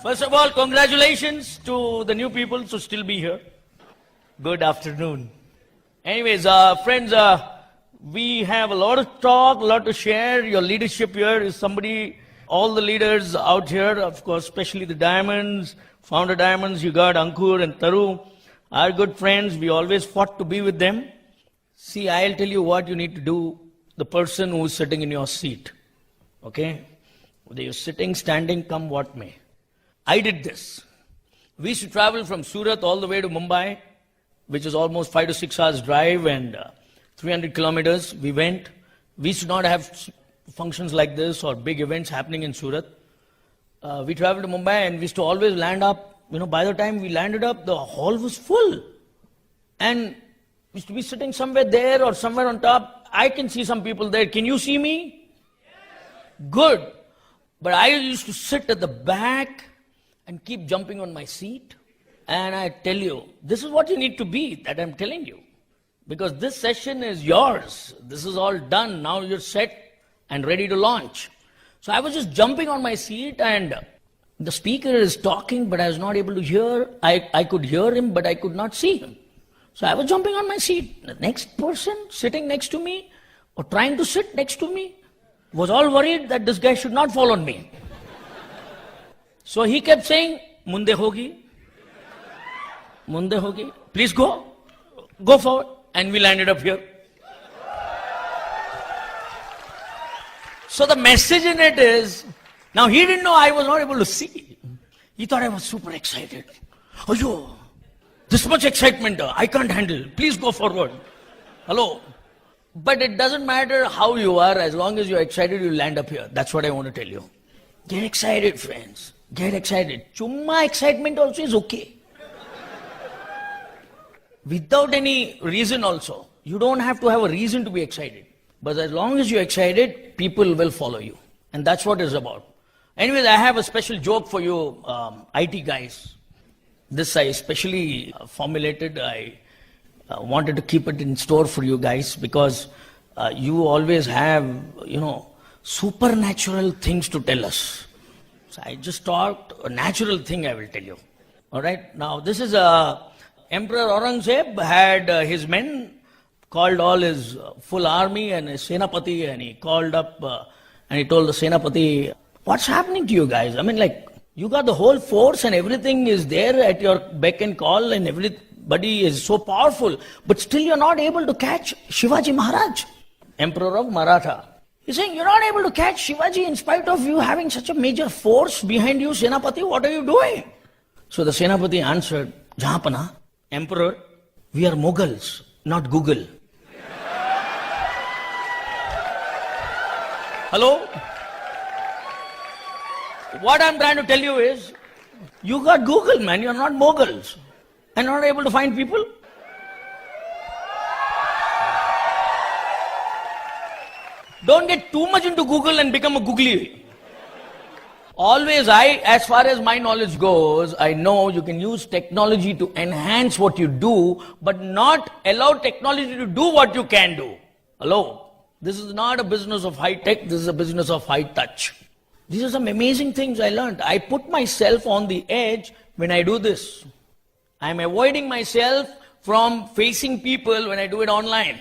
First of all, congratulations to the new people who still be here. Good afternoon. Anyways, friends, we have a lot of talk, a lot to share. Your leadership here is somebody, all the leaders out here, of course, especially the Diamonds, Founder Diamonds, you got Ankur and Taru, our good friends. We always fought to be with them. See, I'll tell you what you need to do, the person who is sitting in your seat. Okay? Whether you're sitting, standing, come what may. I did this. We used to travel from Surat all the way to Mumbai, which is almost 5 to 6 hours drive and 300 kilometers. We went. We used to not have functions like this or big events happening in Surat. We traveled to Mumbai and we used to always land up. You know, by the time we landed up, the hall was full. And we used to be sitting somewhere there or somewhere on top. I can see some people there. Can you see me? Yes. Good. But I used to sit at the back and keep jumping on my seat. And I tell you, this is what you need to be, that I'm telling you. Because this session is yours. This is all done. Now you're set and ready to launch. So I was just jumping on my seat and the speaker is talking, but I was not able to hear. I could hear him, but I could not see him. So I was jumping on my seat. The next person sitting next to me or trying to sit next to me was all worried that this guy should not fall on me. So he kept saying, Munde hogi, Munde hogi, please go forward. And we landed up here. So the message in it is, now he didn't know I was not able to see. He thought I was super excited. Oh, yo, this much excitement, I can't handle. Please go forward. Hello. But it doesn't matter how you are, as long as you're excited, you'll land up here. That's what I want to tell you. Get excited, friends. Get excited. Chumma excitement also is okay. Without any reason also. You don't have to have a reason to be excited. But as long as you're excited, people will follow you. And that's what it's about. Anyways, I have a special joke for you, IT guys. This I especially formulated. I wanted to keep it in store for you guys because you always have, supernatural things to tell us. So I just thought a natural thing I will tell you. All right. Now this is Emperor Aurangzeb had his men, called all his full army and his Senapati, and he called up and he told the Senapati, what's happening to you guys? I mean, like, you got the whole force and everything is there at your beck and call and everybody is so powerful, but still you're not able to catch Shivaji Maharaj, Emperor of Maratha. He's saying, you're not able to catch Shivaji in spite of you having such a major force behind you, Senapati, what are you doing? So the Senapati answered, Jahapana, Emperor, we are Mughals, not Google. Hello? What I'm trying to tell you is, you got Google, man, you're not Mughals. And not able to find people? Don't get too much into Google and become a googly. Always as far as my knowledge goes, I know you can use technology to enhance what you do, but not allow technology to do what you can do. Hello? This is not a business of high tech, this is a business of high touch. These are some amazing things I learned. I put myself on the edge when I do this. I'm avoiding myself from facing people when I do it online.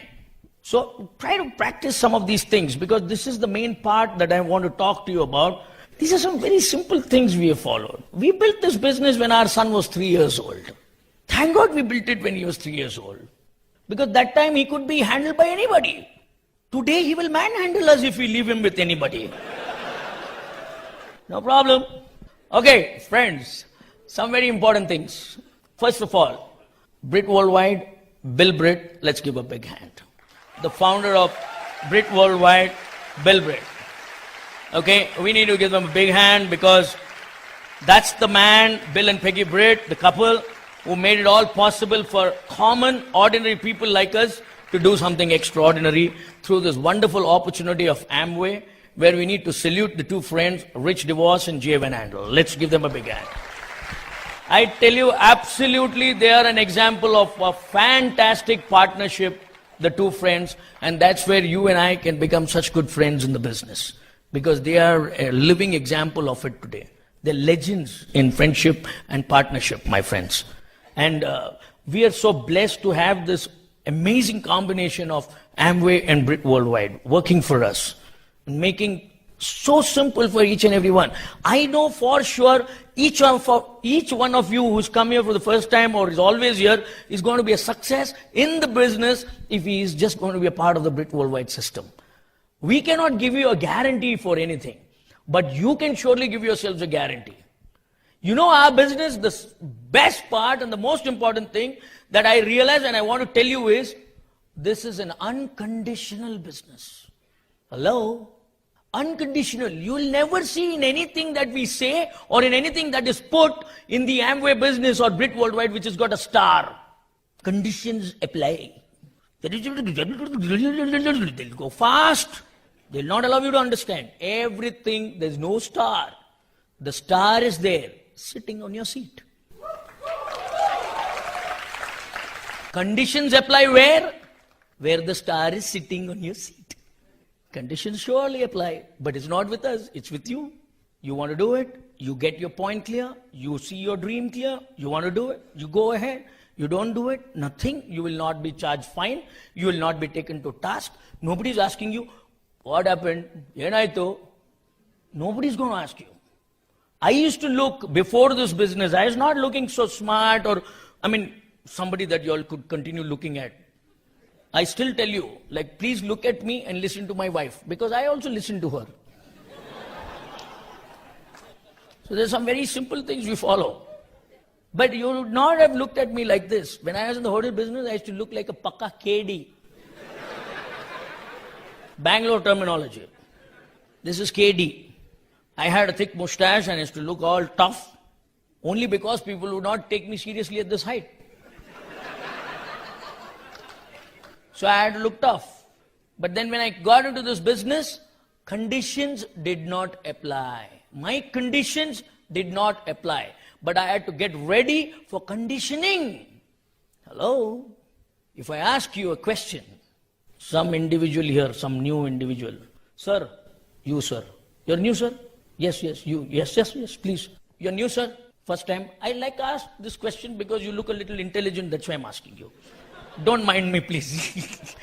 So try to practice some of these things because this is the main part that I want to talk to you about. These are some very simple things we have followed. We built this business when our son was 3 years old. Thank God we built it when he was 3 years old. Because that time he could be handled by anybody. Today he will manhandle us if we leave him with anybody. No problem. Okay, friends, some very important things. First of all, Brit Worldwide, Bill Britt, let's give a big hand. The founder of Brit Worldwide, Bill Britt. Okay, we need to give them a big hand because that's the man, Bill and Peggy Britt, the couple who made it all possible for common, ordinary people like us to do something extraordinary through this wonderful opportunity of Amway, where we need to salute the two friends, Rich DeVos and Jay Van Andel. Let's give them a big hand. I tell you, absolutely, they are an example of a fantastic partnership, the two friends, and that's where you and I can become such good friends in the business, because they are a living example of it today. They're legends in friendship and partnership, my friends. And we are so blessed to have this amazing combination of Amway and Brit Worldwide working for us, making so simple for each and every one. I know for sure each one of you who's come here for the first time or is always here is going to be a success in the business if he is just going to be a part of the Brit Worldwide system. We cannot give you a guarantee for anything, but you can surely give yourselves a guarantee. You know, our business, the best part and the most important thing that I realize and I want to tell you is, this is an unconditional business. Hello? Unconditional. You will never see in anything that we say or in anything that is put in the Amway business or Brit Worldwide which has got a star. Conditions apply. They'll go fast. They'll not allow you to understand. Everything, there's no star. The star is there, sitting on your seat. Conditions apply where? Where the star is sitting on your seat. Conditions surely apply, but it's not with us, it's with you. You want to do it, you get your point clear, you see your dream clear, you want to do it, you go ahead. You don't do it, nothing. You will not be charged fine, you will not be taken to task. Nobody's asking you, what happened? Nobody's going to ask you. I used to look, before this business, I was not looking so smart or, somebody that you all could continue looking at. I still tell you, like, please look at me and listen to my wife, because I also listen to her. So there's some very simple things we follow. But you would not have looked at me like this. When I was in the hotel business, I used to look like a pakka KD. Bangalore terminology. This is KD. I had a thick mustache and I used to look all tough, only because people would not take me seriously at this height. So I had to look tough. But then when I got into this business, conditions did not apply. My conditions did not apply. But I had to get ready for conditioning. Hello? If I ask you a question, some individual here, some new individual. Sir, you sir. You're new, sir? Yes, you. Yes, please. You're new, sir? First time? I like to ask this question because you look a little intelligent, that's why I'm asking you. Don't mind me, please.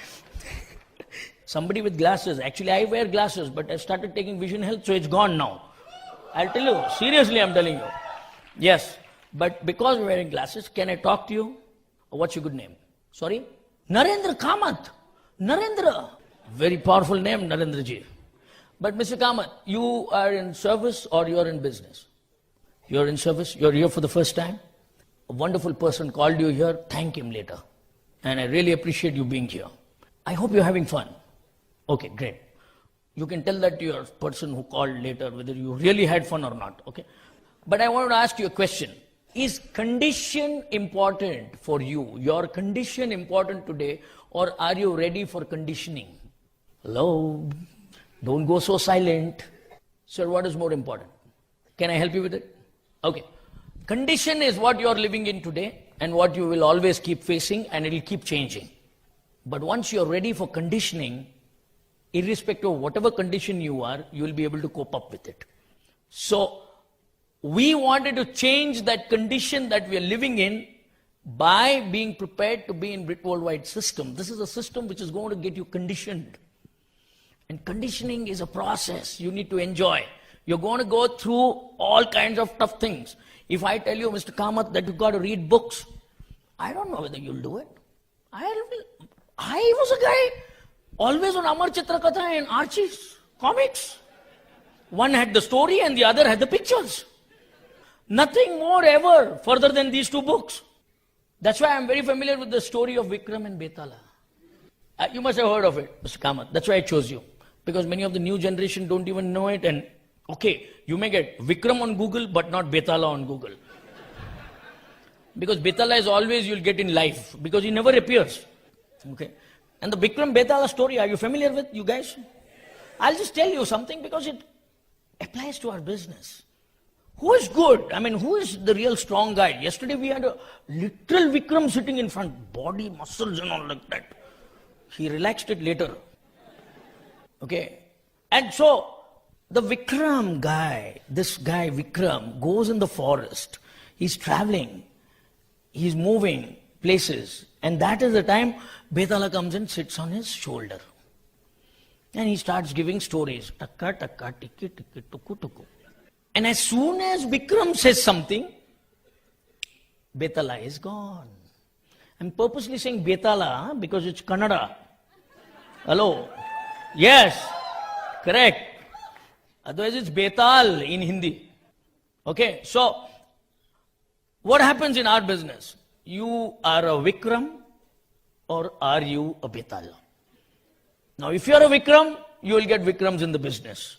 Somebody with glasses. Actually, I wear glasses, but I started taking vision health, so it's gone now. I'll tell you. Seriously, I'm telling you. Yes, but because you're wearing glasses, can I talk to you? What's your good name? Sorry? Narendra Kamath. Narendra. Very powerful name, Narendra ji. But Mr. Kamath, you are in service or you're in business? You're in service? You're here for the first time? A wonderful person called you here. Thank him later. And I really appreciate you being here. I hope you're having fun. Okay, great. You can tell that to your person who called later whether you really had fun or not, okay? But I want to ask you a question. Is condition important for you? Your condition important today, or are you ready for conditioning? Hello? Don't go so silent. Sir, what is more important? Can I help you with it? Okay. Condition is what you are living in today and what you will always keep facing, and it will keep changing. But once you are ready for conditioning, irrespective of whatever condition you are, you will be able to cope up with it. So, we wanted to change that condition that we are living in by being prepared to be in Brit Worldwide system. This is a system which is going to get you conditioned. And conditioning is a process you need to enjoy. You're going to go through all kinds of tough things. If I tell you, Mr. Kamath, that you've got to read books, I don't know whether you'll do it. I was a guy always on Amar Chitra Katha and Archie's comics. One had the story and the other had the pictures. Nothing more ever further than these two books. That's why I'm very familiar with the story of Vikram and Betala. You must have heard of it, Mr. Kamath. That's why I chose you. Because many of the new generation don't even know it. And okay, you may get Vikram on Google, but not Betala on Google. Because Betala is always you'll get in life. Because he never appears. Okay. And the Vikram Betala story, are you familiar with, you guys? I'll just tell you something because it applies to our business. Who is good? Who is the real strong guy? Yesterday we had a literal Vikram sitting in front, body, muscles and all like that. He relaxed it later. Okay. And so, The Vikram guy, this guy Vikram, goes in the forest. He's traveling. He's moving places. And that is the time Betala comes and sits on his shoulder. And he starts giving stories. Takka, takka, tikki, tikki, tuku, tuku. And as soon as Vikram says something, Betala is gone. I'm purposely saying Betala because it's Kannada. Hello? Yes, correct. Otherwise it's Betal in Hindi. Okay, so what happens in our business? You are a Vikram or are you a Betal? Now if you are a Vikram, you will get Vikrams in the business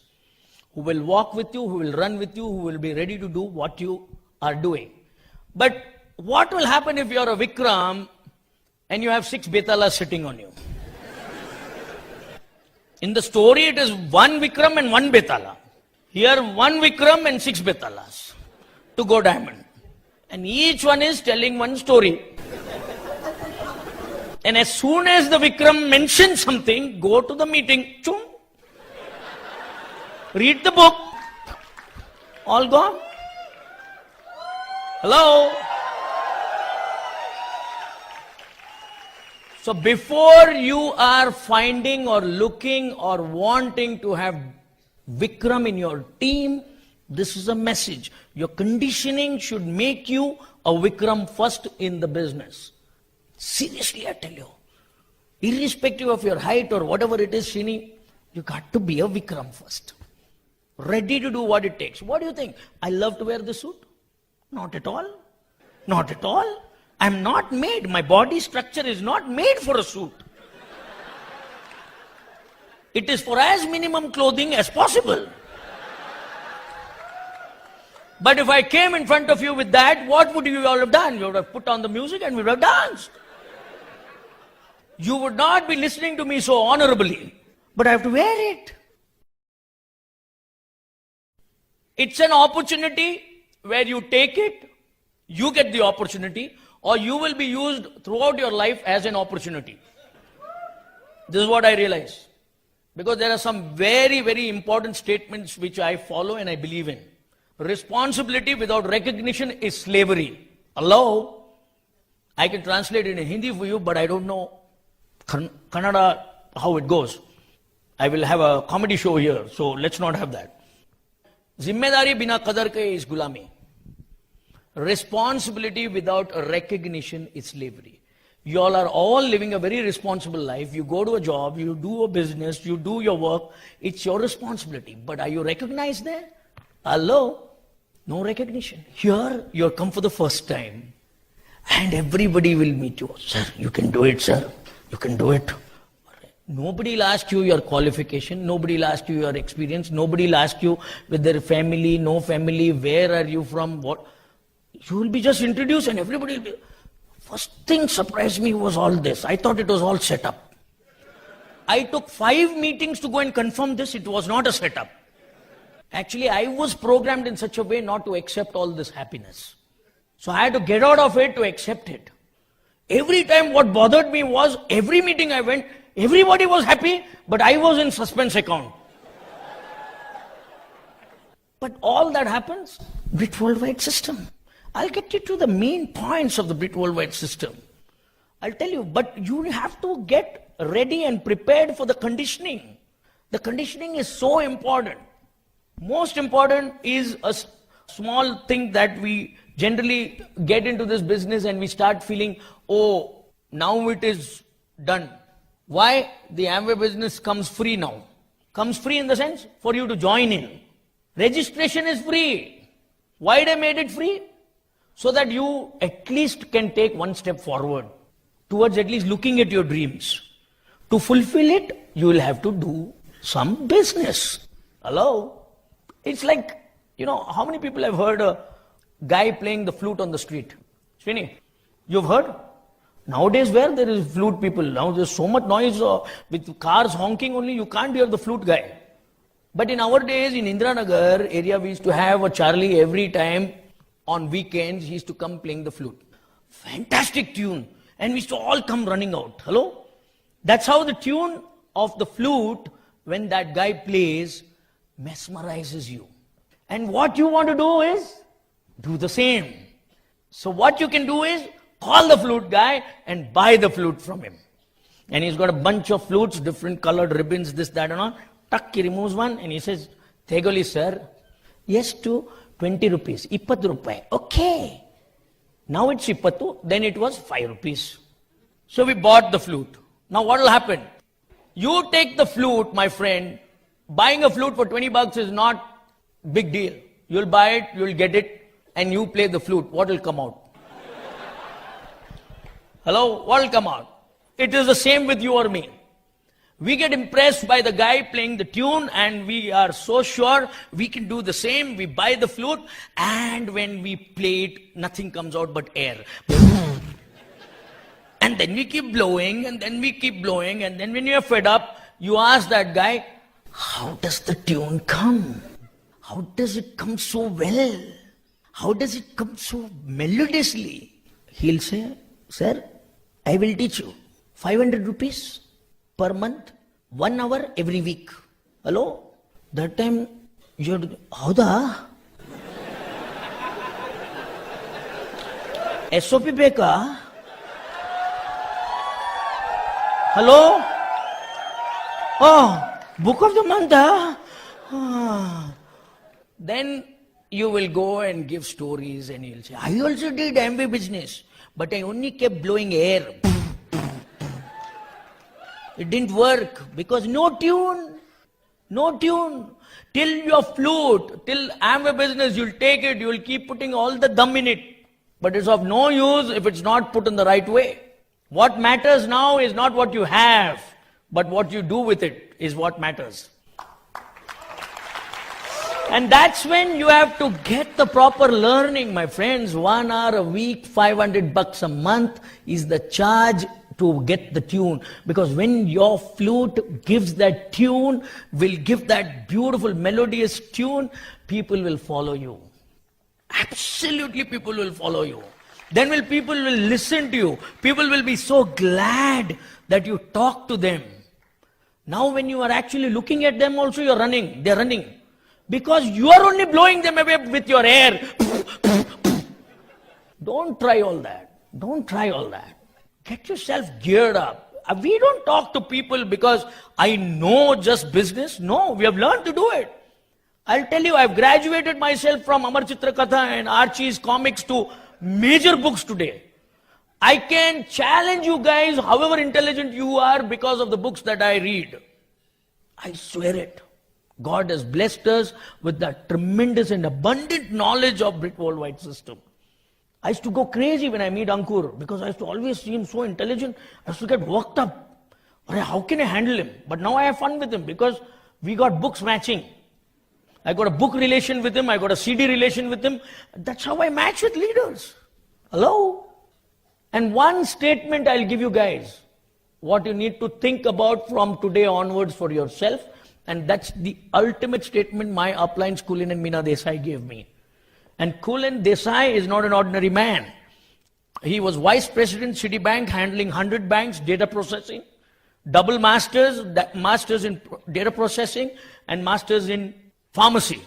who will walk with you, who will run with you, who will be ready to do what you are doing. But what will happen if you are a Vikram and you have 6 Betalas sitting on you? In the story, it is 1 Vikram and 1 Betala. Here, 1 Vikram and 6 Betalas to go diamond. And each one is telling one story. And as soon as the Vikram mentions something, go to the meeting. Choom. Read the book. All gone. Hello? So before you are finding or looking or wanting to have Vikram in your team, this is a message. Your conditioning should make you a Vikram first in the business. Seriously, I tell you. Irrespective of your height or whatever it is, Shini, you got to be a Vikram first. Ready to do what it takes. What do you think? I love to wear this suit? Not at all. Not at all. I'm not made. My body structure is not made for a suit. It is for as minimum clothing as possible. But if I came in front of you with that, what would you all have done? You would have put on the music and we would have danced. You would not be listening to me so honorably. But I have to wear it. It's an opportunity where you take it, you get the opportunity, or you will be used throughout your life as an opportunity. This is what I realize. Because there are some very, very important statements which I follow and I believe in. Responsibility without recognition is slavery. Hello? I can translate it in Hindi for you, but I don't know Kannada how it goes. I will have a comedy show here, so let's not have that. Zimmedari bina qadar ke is gulami. Responsibility without recognition is slavery. You all are all living a very responsible life. You go to a job, you do a business, you do your work. It's your responsibility. But are you recognized there? Hello? No recognition. Here, you're come for the first time. And everybody will meet you. Sir, you can do it, sir. You can do it. Nobody will ask you your qualification. Nobody will ask you your experience. Nobody will ask you whether family, no family, where are you from, what. You will be just introduced and everybody will be... First thing surprised me was all this. I thought it was all set up. I took 5 meetings to go and confirm this. It was not a setup. Actually, I was programmed in such a way not to accept all this happiness. So I had to get out of it to accept it. Every time what bothered me was, every meeting I went, everybody was happy, but I was in suspense account. But all that happens, Brit Worldwide system. I'll get you to the main points of the Brit Worldwide system. I'll tell you, but you have to get ready and prepared for the conditioning. The conditioning is so important. Most important is a small thing that we generally get into this business and we start feeling, oh, now it is done. Why? The Amway business comes free now. Comes free in the sense for you to join in. Registration is free. Why they made it free? So that you at least can take one step forward towards at least looking at your dreams. To fulfill it, you will have to do some business. Hello? It's like, you know, how many people have heard a guy playing the flute on the street? Srini, you've heard? Nowadays, where there is flute people, now there's so much noise with cars honking only, you can't hear the flute guy. But in our days, in Indranagar area, we used to have a Charlie every time. On weekends, he used to come playing the flute. Fantastic tune. And we used to all come running out. Hello? That's how the tune of the flute, when that guy plays, mesmerizes you. And what you want to do is do the same. So what you can do is call the flute guy and buy the flute from him. And he's got a bunch of flutes, different colored ribbons, this, that and all. Tuck, he removes one and he says, Thegoli sir, yes to 20 rupees, 20 rupai. Okay. Now it's 20, then it was 5 rupees. So we bought the flute. Now what will happen? You take the flute, my friend. Buying a flute for 20 bucks is not big deal. You'll buy it, you'll get it, and you play the flute. What will come out? Hello? What will come out? It is the same with you or me. We get impressed by the guy playing the tune and we are so sure we can do the same. We buy the flute and when we play it, nothing comes out but air. And then we keep blowing and then we keep blowing and then when you're fed up, you ask that guy, how does the tune come? How does it come so well? How does it come so melodiously? He'll say, sir, I will teach you. 500 rupees per month, 1 hour every week. Hello? That time, you're, howda? SOP beka? Hello? Oh, book of the month, huh? Then you will go and give stories and you'll say, I also did MBA business, but I only kept blowing air. It didn't work because no tune. Till your flute, till Amway business, you'll take it, you'll keep putting all the dum in it. But it's of no use if it's not put in the right way. What matters now is not what you have, but what you do with it is what matters. And that's when you have to get the proper learning, my friends. 1 hour a week, 500 bucks a month is the charge to get the tune. Because when your flute gives that tune, will give that beautiful melodious tune, people will follow you. Absolutely people will follow you. Then people will listen to you. People will be so glad that you talk to them. Now when you are actually looking at them also, you're running. They're running. Because you are only blowing them away with your air. Don't try all that. Don't try all that. Get yourself geared up. We don't talk to people because I know just business. No, we have learned to do it. I'll tell you, I've graduated myself from Amar Chitra Katha and Archie's comics to major books today. I can challenge you guys, however intelligent you are, because of the books that I read. I swear it. God has blessed us with that tremendous and abundant knowledge of Brit worldwide system. I used to go crazy when I meet Ankur because I used to always see him so intelligent. I used to get worked up. How can I handle him? But now I have fun with him because we got books matching. I got a book relation with him. I got a CD relation with him. That's how I match with leaders. Hello? And one statement I'll give you guys. What you need to think about from today onwards for yourself. And that's the ultimate statement my uplines Kulin and Meena Desai gave me. And Kulin Desai is not an ordinary man. He was vice president, Citibank, handling 100 banks, data processing, double masters, masters in data processing and masters in pharmacy.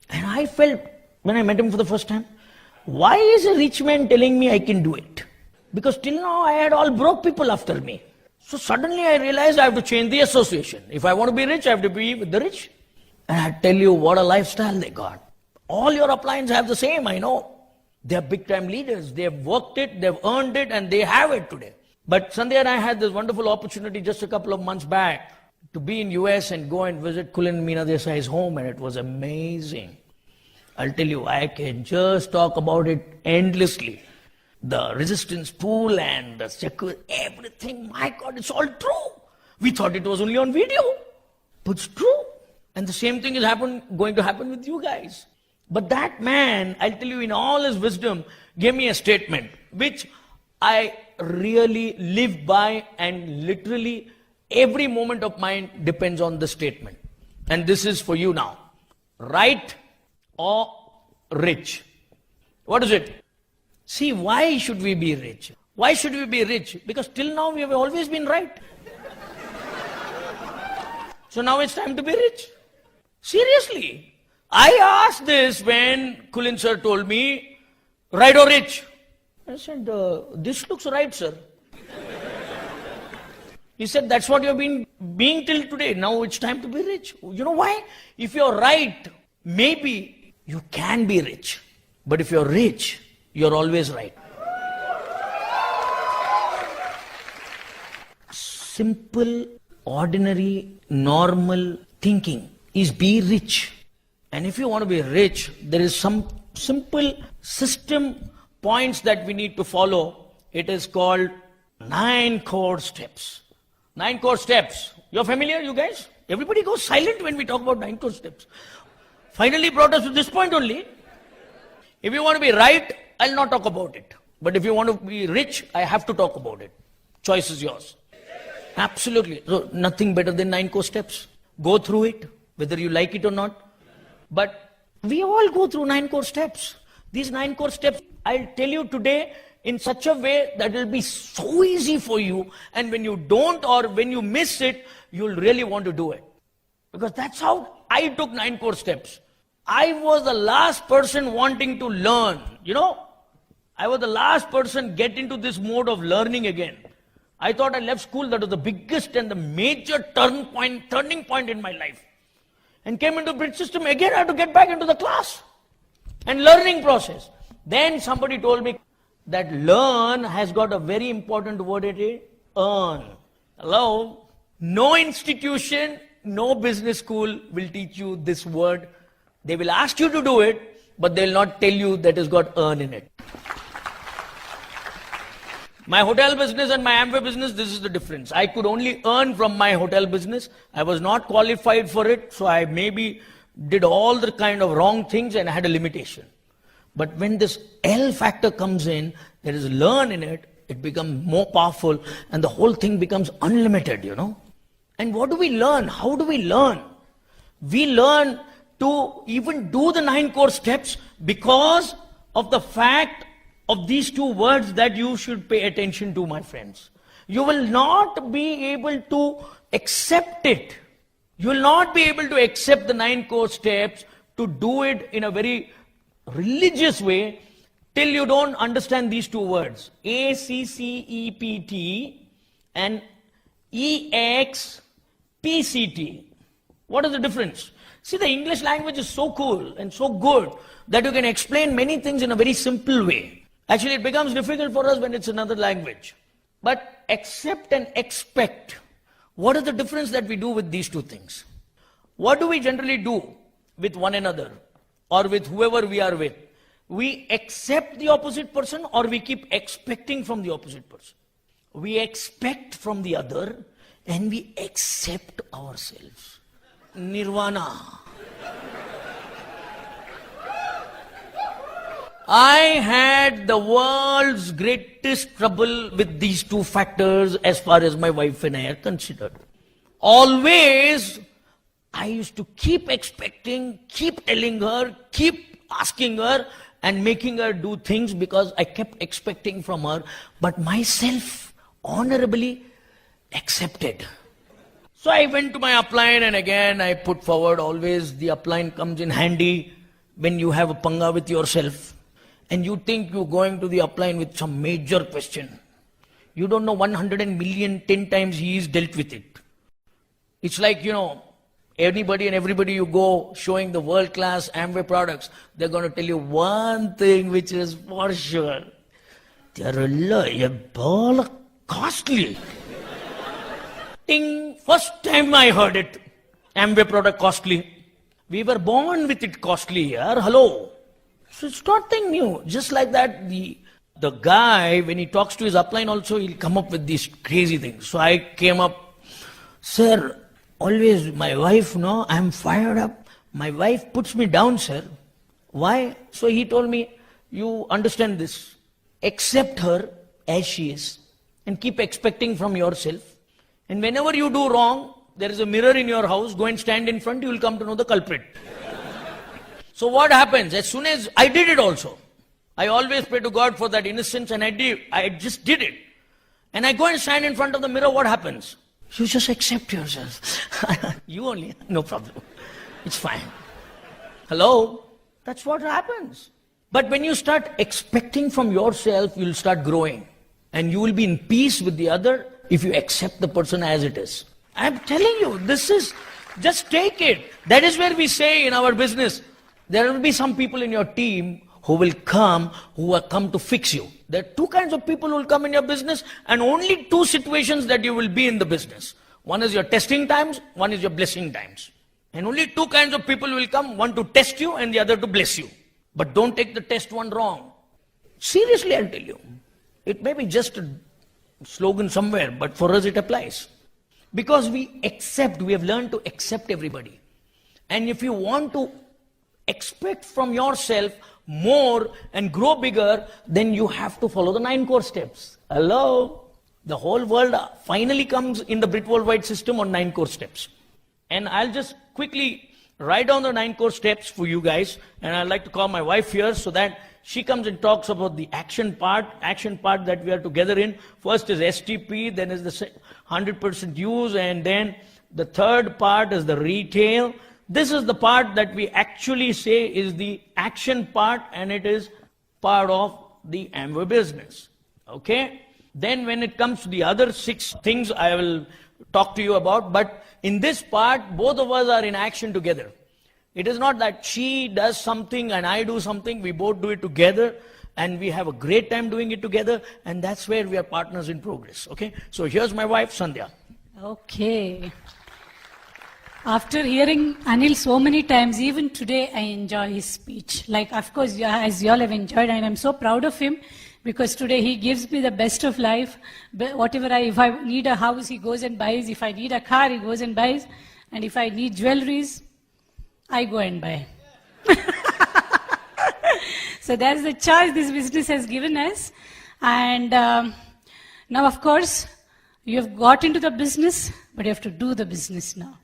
And I felt, when I met him for the first time, why is a rich man telling me I can do it? Because till now I had all broke people after me. So suddenly I realized I have to change the association. If I want to be rich, I have to be with the rich. And I tell you what a lifestyle they got. All your uplines have the same, I know. They are big time leaders. They have worked it, they have earned it, and they have it today. But Sandhya and I had this wonderful opportunity just a couple of months back to be in US and go and visit Kulin and Meena Desai's home, and it was amazing. I'll tell you, I can just talk about it endlessly. The resistance pool and the security, everything, my God, it's all true. We thought it was only on video, but it's true. And the same thing is going to happen with you guys. But that man, I'll tell you, in all his wisdom, gave me a statement, which I really live by, and literally every moment of mine depends on the statement. And this is for you now. Right or rich? What is it? See, why should we be rich? Why should we be rich? Because till now we have always been right. So now it's time to be rich. Seriously. I asked this when Kulin sir told me, right or rich? I said, this looks right, sir. He said, that's what you've been being till today. Now it's time to be rich. You know why? If you're right, maybe you can be rich. But if you're rich, you're always right. Simple, ordinary, normal thinking is be rich. And if you want to be rich, there is some simple system points that we need to follow. It is called 9 core steps. 9 core steps. You're familiar, you guys? Everybody goes silent when we talk about 9 core steps. Finally brought us to this point only. If you want to be right, I'll not talk about it. But if you want to be rich, I have to talk about it. Choice is yours. Absolutely. So nothing better than 9 core steps. Go through it, whether you like it or not. But we all go through 9 core steps. These 9 core steps, I'll tell you today in such a way that will be so easy for you. And when you don't or when you miss it, you'll really want to do it. Because that's how I took 9 core steps. I was the last person wanting to learn. You know, I was the last person get into this mode of learning again. I thought I left school. That was the biggest and the major turning point in my life. And came into bridge system again. I had to get back into the class and learning process. Then somebody told me that learn has got a very important word in it, earn. Hello? No institution, no business school will teach you this word. They will ask you to do it, but they'll not tell you that it's got earn in it. My hotel business and my Amway business, this is the difference. I could only earn from my hotel business. I was not qualified for it, so I maybe did all the kind of wrong things and I had a limitation. But when this L factor comes in, there is learn in it, it becomes more powerful and the whole thing becomes unlimited, you know. And what do we learn? How do we learn? We learn to even do the 9 core steps because of the fact of these 2 words that you should pay attention to, my friends. You will not be able to accept it. You will not be able to accept the 9 core steps to do it in a very religious way till you don't understand these 2 words. ACCEPT and EXPCT. What is the difference? See, the English language is so cool and so good that you can explain many things in a very simple way. Actually, it becomes difficult for us when it's another language. But accept and expect. What is the difference that we do with these 2 things? What do we generally do with one another or with whoever we are with? We accept the opposite person or we keep expecting from the opposite person. We expect from the other and we accept ourselves. Nirvana. I had the world's greatest trouble with these 2 factors as far as my wife and I are considered. Always, I used to keep expecting, keep telling her, keep asking her and making her do things because I kept expecting from her, but myself honorably accepted. So I went to my upline and again I put forward always the upline comes in handy when you have a panga with yourself. And you think you're going to the upline with some major question. You don't know 100 million, 10 times he is dealt with it. It's like, you know, anybody and everybody you go showing the world-class Amway products, they're going to tell you one thing which is for sure. They're a ball costly. Ting, first time I heard it. Amway product costly. We were born with it costly here. Hello. So it's nothing new. Just like that, the guy, when he talks to his upline also, he'll come up with these crazy things. So I came up, sir, always my wife, no, I'm fired up. My wife puts me down, sir. Why? So he told me, you understand this. Accept her as she is and keep expecting from yourself. And whenever you do wrong, there is a mirror in your house, go and stand in front, you will come to know the culprit. So what happens? As soon as I did it also, I always pray to God for that innocence and I just did it. And I go and stand in front of the mirror, what happens? You just accept yourself. You only, no problem. It's fine. Hello? That's what happens. But when you start expecting from yourself, you'll start growing. And you will be in peace with the other if you accept the person as it is. I'm telling you, this is, just take it. That is where we say in our business, there will be some people in your team who will come, who are come to fix you. There are two kinds of people who will come in your business, and only two situations that you will be in the business. One is your testing times, one is your blessing times. And only two kinds of people will come, one to test you and the other to bless you. But don't take the test one wrong. Seriously, I'll tell you. It may be just a slogan somewhere, but for us it applies. Because we have learned to accept everybody. And if you want to expect from yourself more and grow bigger, then you have to follow the 9 core steps. Hello? The whole world finally comes in the Brit Worldwide system on 9 core steps. And I'll just quickly write down the 9 core steps for you guys. And I'd like to call my wife here so that she comes and talks about the action part that we are together in. First is STP, then is the 100% use, and then the third part is the retail. This is the part that we actually say is the action part, and it is part of the Amway business. Okay? Then when it comes to the other 6 things, I will talk to you about. But in this part, both of us are in action together. It is not that she does something and I do something. We both do it together, and we have a great time doing it together. And that's where we are partners in progress. Okay? So here's my wife, Sandhya. Okay. After hearing Anil so many times, even today I enjoy his speech. Like, of course, as you all have enjoyed, and I'm so proud of him, because today he gives me the best of life. If I need a house, he goes and buys. If I need a car, he goes and buys. And if I need jewelries, I go and buy. So that's the choice this business has given us. And now, of course, you have got into the business, but you have to do the business now.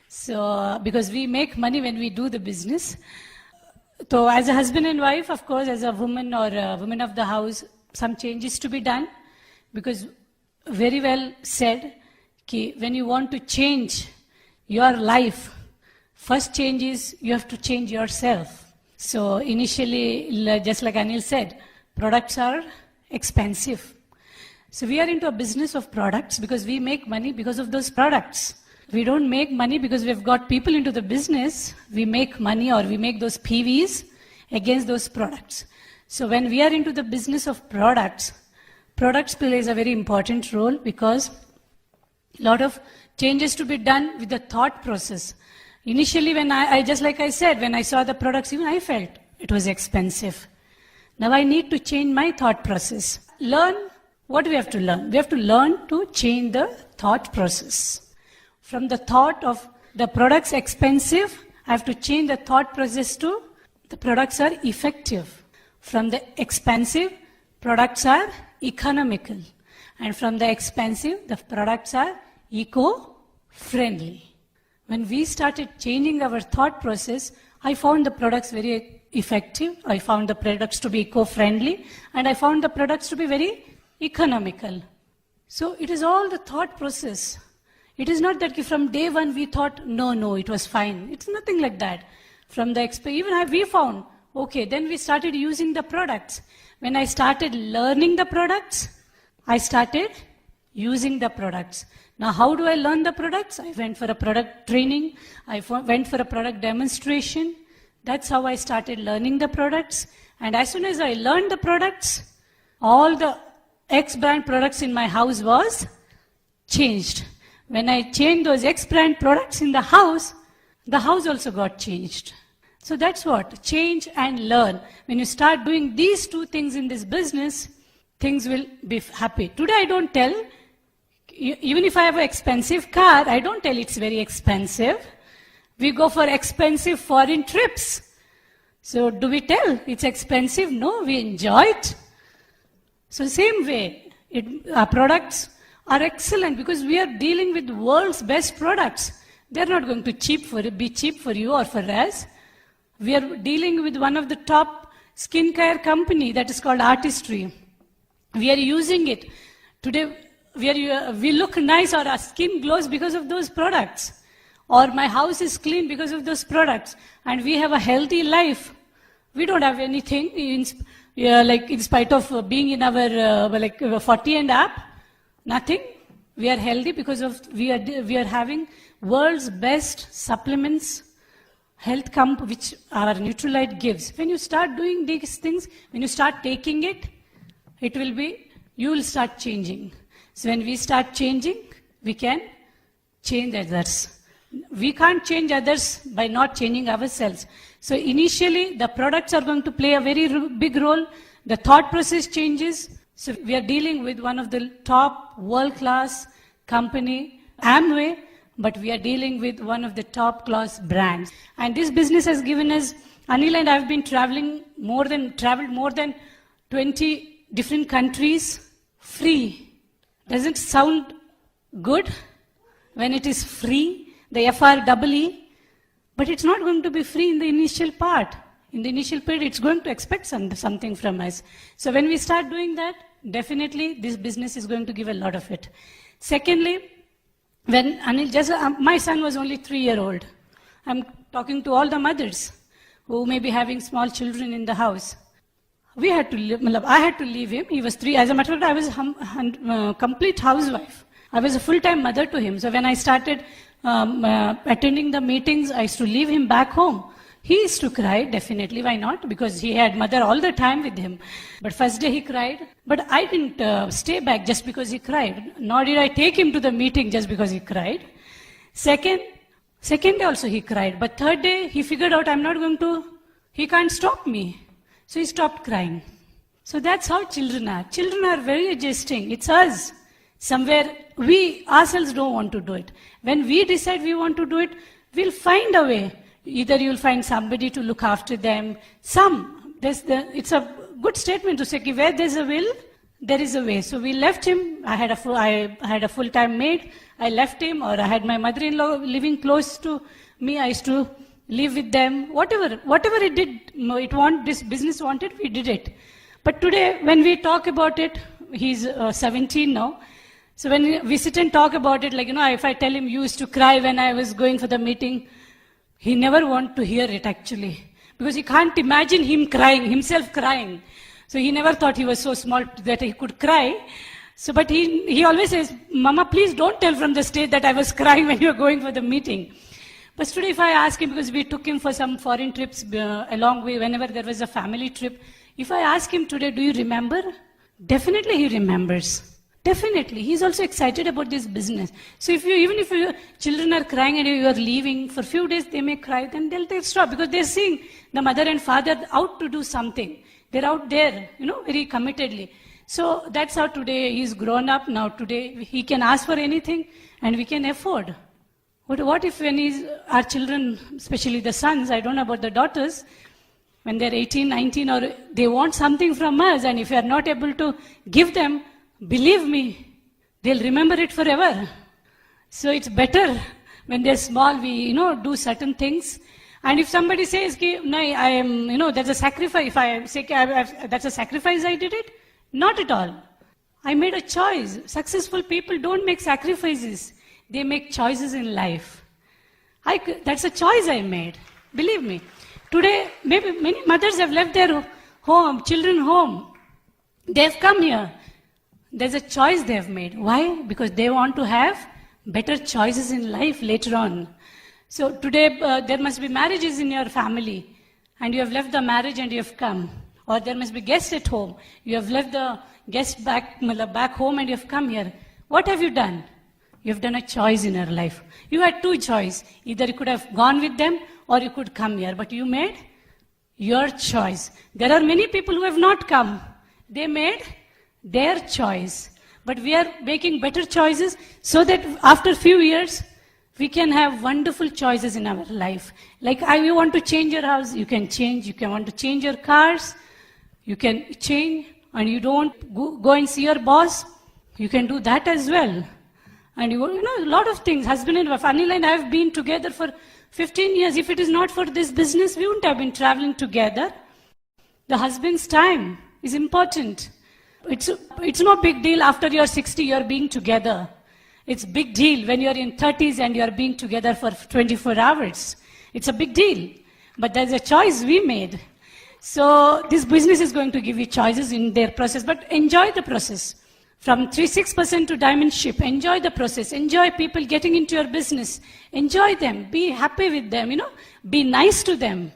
So, because we make money when we do the business. So, as a husband and wife, of course, as a woman or a woman of the house, some changes to be done. Because very well said, when you want to change your life, first change is you have to change yourself. So, initially, just like Anil said, products are expensive. So, we are into a business of products because we make money because of those products. We don't make money because we've got people into the business. We make money, or we make those PVs against those products. So when we are into the business of products plays a very important role, because a lot of changes to be done with the thought process. Initially, when I just like I said, when I saw the products, even I felt it was expensive. Now I need to change my thought process. Learn what we have to learn. We have to learn to change the thought process. From the thought of the products expensive, I have to change the thought process to the products are effective. From the expensive, products are economical. And from the expensive, the products are eco-friendly. When we started changing our thought process, I found the products very effective. I found the products to be eco-friendly. And I found the products to be very economical. So it is all the thought process. It is not that from day one we thought, no, it was fine. It's nothing like that. From the even we found, okay, then we started using the products. When I started learning the products, I started using the products. Now, how do I learn the products? I went for a product training. I went for a product demonstration. That's how I started learning the products. And as soon as I learned the products, all the X brand products in my house was changed. When I changed those X brand products in the house also got changed. So that's what, change and learn. When you start doing these two things in this business, things will be happy. Today I don't tell, even if I have an expensive car, I don't tell it's very expensive. We go for expensive foreign trips. So do we tell it's expensive? No, we enjoy it. So same way, our products are excellent because we are dealing with the world's best products. They're not going to be cheap for you or for us. We are dealing with one of the top skincare company that is called Artistry. We are using it. Today, we look nice or our skin glows because of those products. or my house is clean because of those products, and we have a healthy life. We don't have anything like in spite of being in our 40 and up, nothing. We are healthy because of we are having world's best supplements, health which our Neutralite gives. When you start doing these things, when you start taking it, you will start changing. So when we start changing, we can change others. We can't change others by not changing ourselves. So initially, the products are going to play a very big role. The thought process changes. So we are dealing with one of the top world-class company, Amway, but we are dealing with one of the top-class brands. And this business has given us, Anil and I have been traveled more than 20 different countries free. Doesn't sound good when it is free, the FREE, but it's not going to be free in the initial part. In the initial period, it's going to expect something from us. So when we start doing that, definitely this business is going to give a lot of it. Secondly, when Anil, my son was only 3-year-old. I'm talking to all the mothers who may be having small children in the house. I had to leave him. He was 3. As a matter of fact, I was a complete housewife. I was a full-time mother to him. So when I started attending the meetings, I used to leave him back home. He used to cry, definitely. Why not? Because he had mother all the time with him. But first day he cried. But I didn't stay back just because he cried. Nor did I take him to the meeting just because he cried. Second day also he cried. But third day he figured out he can't stop me. So he stopped crying. So that's how children are. Children are very adjusting. It's us. Somewhere we ourselves don't want to do it. When we decide we want to do it, we'll find a way. Either you'll find somebody to look after them. It's a good statement to say, where there's a will, there is a way. So we left him. I had a full-time maid. I left him, or I had my mother-in-law living close to me. I used to live with them. Whatever this business wanted, we did it. But today, when we talk about it, he's 17 now. So when we sit and talk about it, if I tell him you used to cry when I was going for the meeting, he never wants to hear it actually. Because he can't imagine himself crying. So he never thought he was so small that he could cry. So, but he always says, Mama, please don't tell from the stage that I was crying when you were going for the meeting. But today if I ask him, because we took him for some foreign trips along way, whenever there was a family trip, if I ask him today, do you remember? Definitely he remembers. Definitely. He's also excited about this business. So even if your children are crying and you are leaving, for a few days they may cry, then they'll stop because they're seeing the mother and father out to do something. They're out there, very committedly. So that's how today he's grown up. Now today he can ask for anything and we can afford. What if when our children, especially the sons, I don't know about the daughters, when they're 18, 19, or they want something from us, and if we are not able to give them, believe me, they'll remember it forever. So it's better when they're small, we, do certain things. And if somebody says, no, I am, that's a sacrifice, if I say, that's a sacrifice I did it, not at all. I made a choice. Successful people don't make sacrifices. They make choices in life. That's a choice I made. Believe me. Today, maybe many mothers have left their children home. They've come here. There's a choice they've made. Why? Because they want to have better choices in life later on. So today, there must be marriages in your family, and you have left the marriage and you have come. Or there must be guests at home. You have left the guest back home and you have come here. What have you done? You have done a choice in your life. You had two choices. Either you could have gone with them or you could come here. But you made your choice. There are many people who have not come. They made their choice. But we are making better choices so that after a few years, we can have wonderful choices in our life. Like you want to change your house, you can change. You can want to change your cars, you can change. And you don't go and see your boss, you can do that as well. And a lot of things, husband and wife. Anil and I have been together for 15 years. If it is not for this business, we wouldn't have been traveling together. The husband's time is important. It's no big deal after you're 60, you're being together. It's big deal when you're in 30s and you're being together for 24 hours. It's a big deal. But there's a choice we made. So this business is going to give you choices in their process, but enjoy the process. From 3-6% to diamond ship, enjoy the process. Enjoy people getting into your business. Enjoy them. Be happy with them, Be nice to them.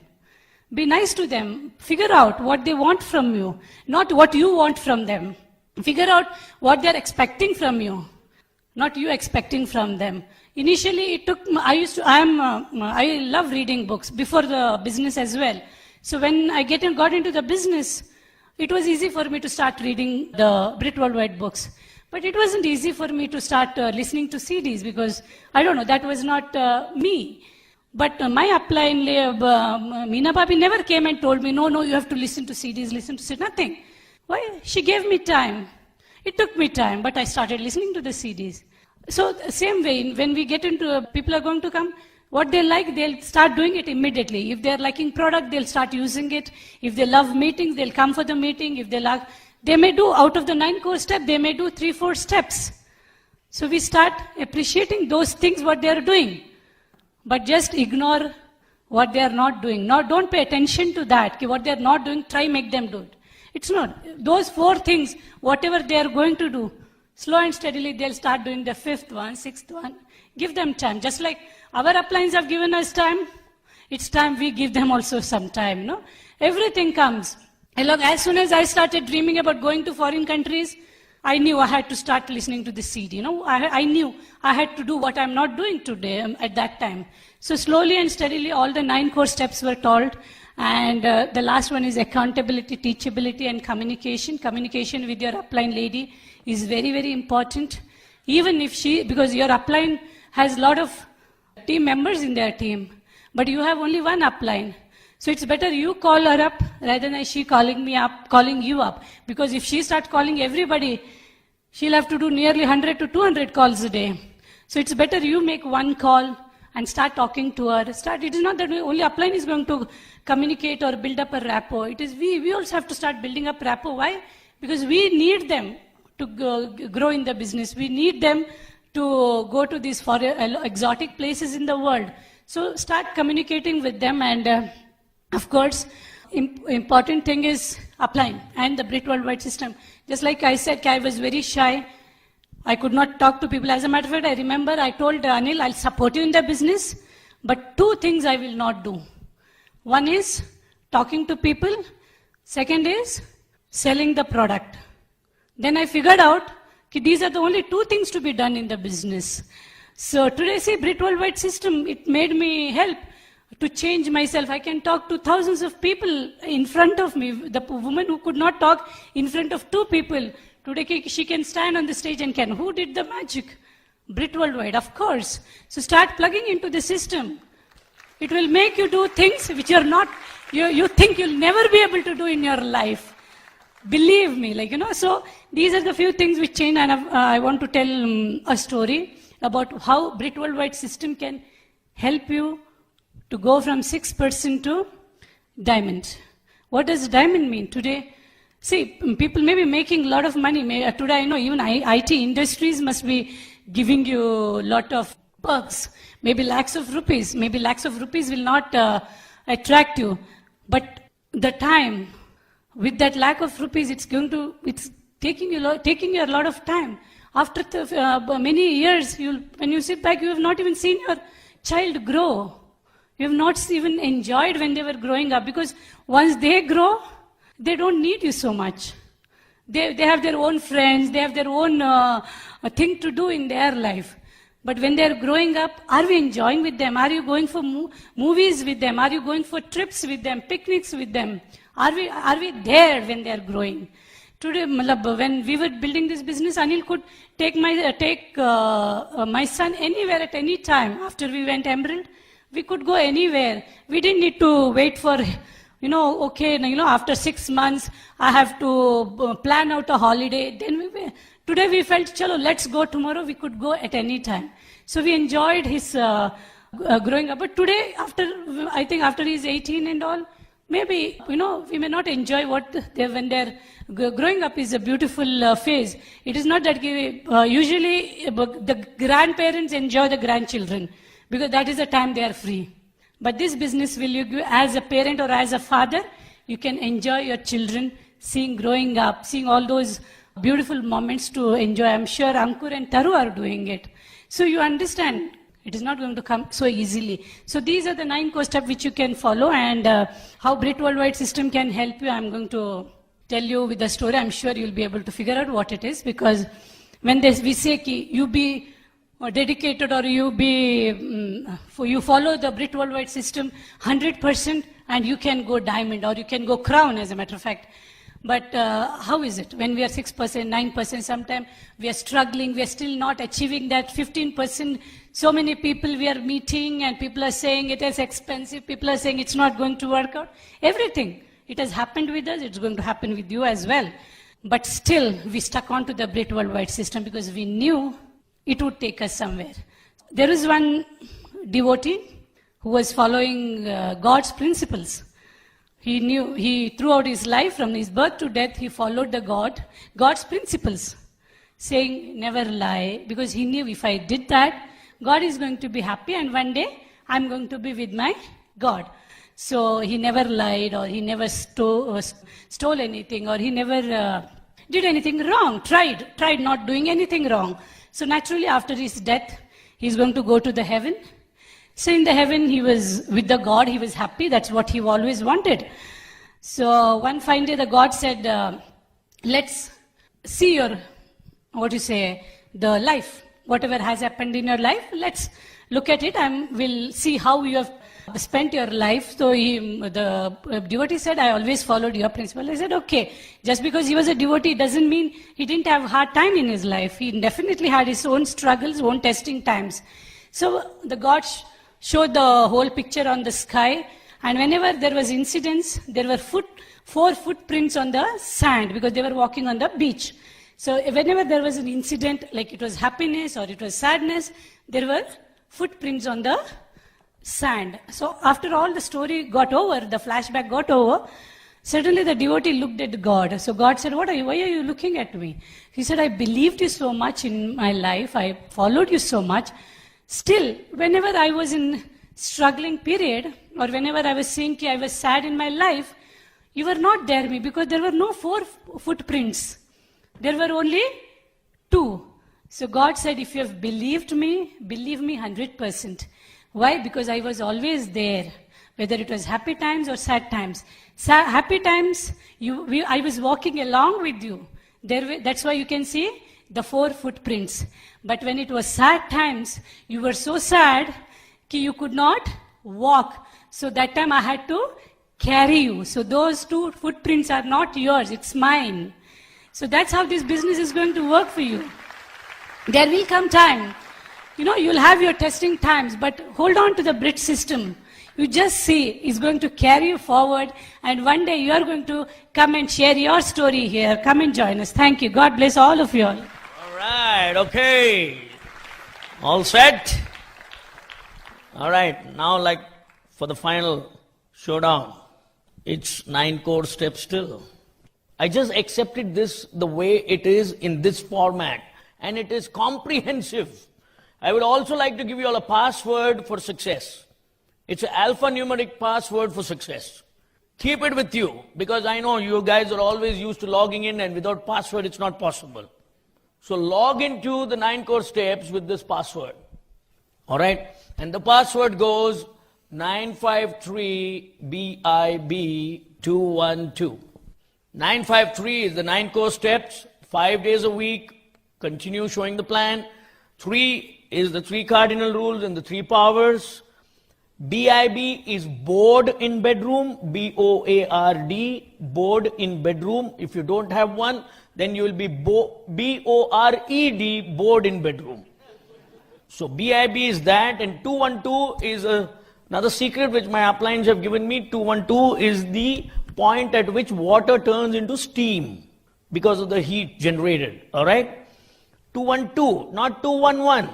Be nice to them. Figure out what they want from you, not what you want from them. Figure out what they're expecting from you, not you expecting from them. Initially, it took, I love reading books before the business as well. So when I got into the business, it was easy for me to start reading the Brit Worldwide books. But it wasn't easy for me to start listening to CDs because, I don't know, that was not me. But my upline, Meena Bhabi never came and told me, no, you have to listen to CDs, nothing. Why? She gave me time. It took me time, but I started listening to the CDs. So same way, when we get into, people are going to come, what they like, they'll start doing it immediately. If they're liking product, they'll start using it. If they love meetings, they'll come for the meeting. If they may do, out of the 9 core steps, they may do 3-4 steps. So we start appreciating those things, what they're doing. But just ignore what they're not doing. Don't pay attention to that. What they're not doing, try make them do it. It's not. Those 4 things, whatever they're going to do, slow and steadily, they'll start doing the 5th one, 6th one. Give them time. Just like our uplines have given us time, it's time we give them also some time, Everything comes. As soon as I started dreaming about going to foreign countries, I knew I had to start listening to the CD, I knew I had to do what I'm not doing today at that time. So slowly and steadily, all the 9 core steps were told. And the last one is accountability, teachability, and communication. Communication with your upline lady is very, very important. Even if because your upline has a lot of team members in their team, but you have only one upline. So it's better you call her up rather than she calling you up. Because if she starts calling everybody, she'll have to do nearly 100 to 200 calls a day. So it's better you make one call and start talking to her. It is not that only upline is going to communicate or build up a rapport. It is we also have to start building up rapport. Why? Because we need them to grow in the business. We need them to go to these exotic places in the world. So start communicating with them, and of course, important thing is upline and the Brit Worldwide system. Just like I said, I was very shy. I could not talk to people. As a matter of fact, I remember I told Anil, I'll support you in the business, but 2 things I will not do. One is talking to people. Second is selling the product. Then I figured out that these are the only 2 things to be done in the business. So today, see, Brit Worldwide system, it made me help to change myself. I can talk to thousands of people in front of me. The woman who could not talk in front of 2 people, today she can stand on the stage and can. Who did the magic? Brit Worldwide, of course. So start plugging into the system. It will make you do things which you're not, you think you'll never be able to do in your life. Believe me, so these are the few things which change, and I want to tell a story about how Brit Worldwide system can help you to go from 6% to diamond. What does diamond mean? Today, see, people may be making a lot of money. Today, I know even IT industries must be giving you a lot of perks. Maybe lakhs of rupees. Maybe lakhs of rupees will not attract you. But the time, with that lakh of rupees, it's taking you a lot of time. After many years, when you sit back, you have not even seen your child grow. You have not even enjoyed when they were growing up, because once they grow, they don't need you so much. They have their own friends, they have their own thing to do in their life. But when they are growing up, are we enjoying with them? Are you going for movies with them? Are you going for trips with them, picnics with them? Are we there when they are growing? Today, when we were building this business, Anil could take my son anywhere at any time. After we went Emerald, we could go anywhere. We didn't need to wait for, after 6 months, I have to plan out a holiday. Today we felt, chalo, let's go tomorrow. We could go at any time. So we enjoyed his growing up. But today, after he's 18 and all, Maybe, we may not enjoy when they're growing up is a beautiful phase. It is not that usually the grandparents enjoy the grandchildren because that is the time they are free. But this business will you give as a parent or as a father, you can enjoy your children seeing growing up, seeing all those beautiful moments to enjoy. I'm sure Ankur and Taru are doing it. So you understand, it is not going to come so easily. So these are the 9 core steps which you can follow, and how Brit Worldwide System can help you. I'm going to tell you with the story. I'm sure you'll be able to figure out what it is, because when we say ki you be dedicated or you follow the Brit Worldwide System 100%, and you can go diamond or you can go crown, as a matter of fact. But how is it? When we are 6%, 9%, sometimes we are struggling, we are still not achieving that 15%. So many people we are meeting and people are saying it is expensive, people are saying it's not going to work out. Everything. It has happened with us, it's going to happen with you as well. But still, we stuck on to the Brit Worldwide System because we knew it would take us somewhere. There is one devotee who was following God's principles. He throughout his life, from his birth to death, he followed God's principles, saying never lie, because he knew if I did that, God is going to be happy, and one day I'm going to be with my God. So he never lied, or he never stole anything, or he never did anything wrong, tried not doing anything wrong. So naturally after his death, he's going to go to the heaven. So in the heaven, he was with the God, he was happy, that's what he always wanted. So one fine day the God said, let's see your, the life, whatever has happened in your life, let's look at it and we'll see how you have spent your life. So the devotee said, I always followed your principle. I said, okay, just because he was a devotee doesn't mean he didn't have hard time in his life. He definitely had his own struggles, own testing times. So the God showed the whole picture on the sky, and whenever there was incidents, there were 4 footprints on the sand because they were walking on the beach. So whenever there was an incident, like it was happiness or it was sadness, there were footprints on the sand. So after all the story got over, the flashback got over, suddenly the devotee looked at God. So God said, why are you looking at me? He said, I believed you so much in my life, I followed you so much. Still, whenever I was in struggling period, or whenever I was saying I was sad in my life, you were not there me, because there were no 4 footprints. There were only 2. So God said, if you have believed me, believe me 100%. Why? Because I was always there, whether it was happy times or sad times. Happy times, I was walking along with you. That's why you can see the 4 footprints. But when it was sad times, you were so sad that you could not walk. So that time I had to carry you. So those 2 footprints are not yours, it's mine. So that's how this business is going to work for you. There will come time, you'll have your testing times, but hold on to the Brit system. You just see, it's going to carry you forward, and one day you are going to come and share your story here. Come and join us. Thank you. God bless all of you all. All right, okay. All set? All right, now for the final showdown, it's 9 core steps still. I just accepted this the way it is in this format, and it is comprehensive. I would also like to give you all a password for success. It's an alphanumeric password for success. Keep it with you, because I know you guys are always used to logging in, and without password it's not possible. So log into the 9 core steps with this password. All right? And the password goes 953BIB212. 953 is the 9 core steps, 5 days a week. Continue showing the plan. 3 is the 3 cardinal rules and the 3 powers. BIB is bored in bedroom, B-O-A-R-D, bored in bedroom. If you don't have one, then you will be B-O-R-E-D, bored in bedroom. So BIB is that, and 212 is another secret which my uplines have given me. 212 is the point at which water turns into steam because of the heat generated. All right? 212, not 211.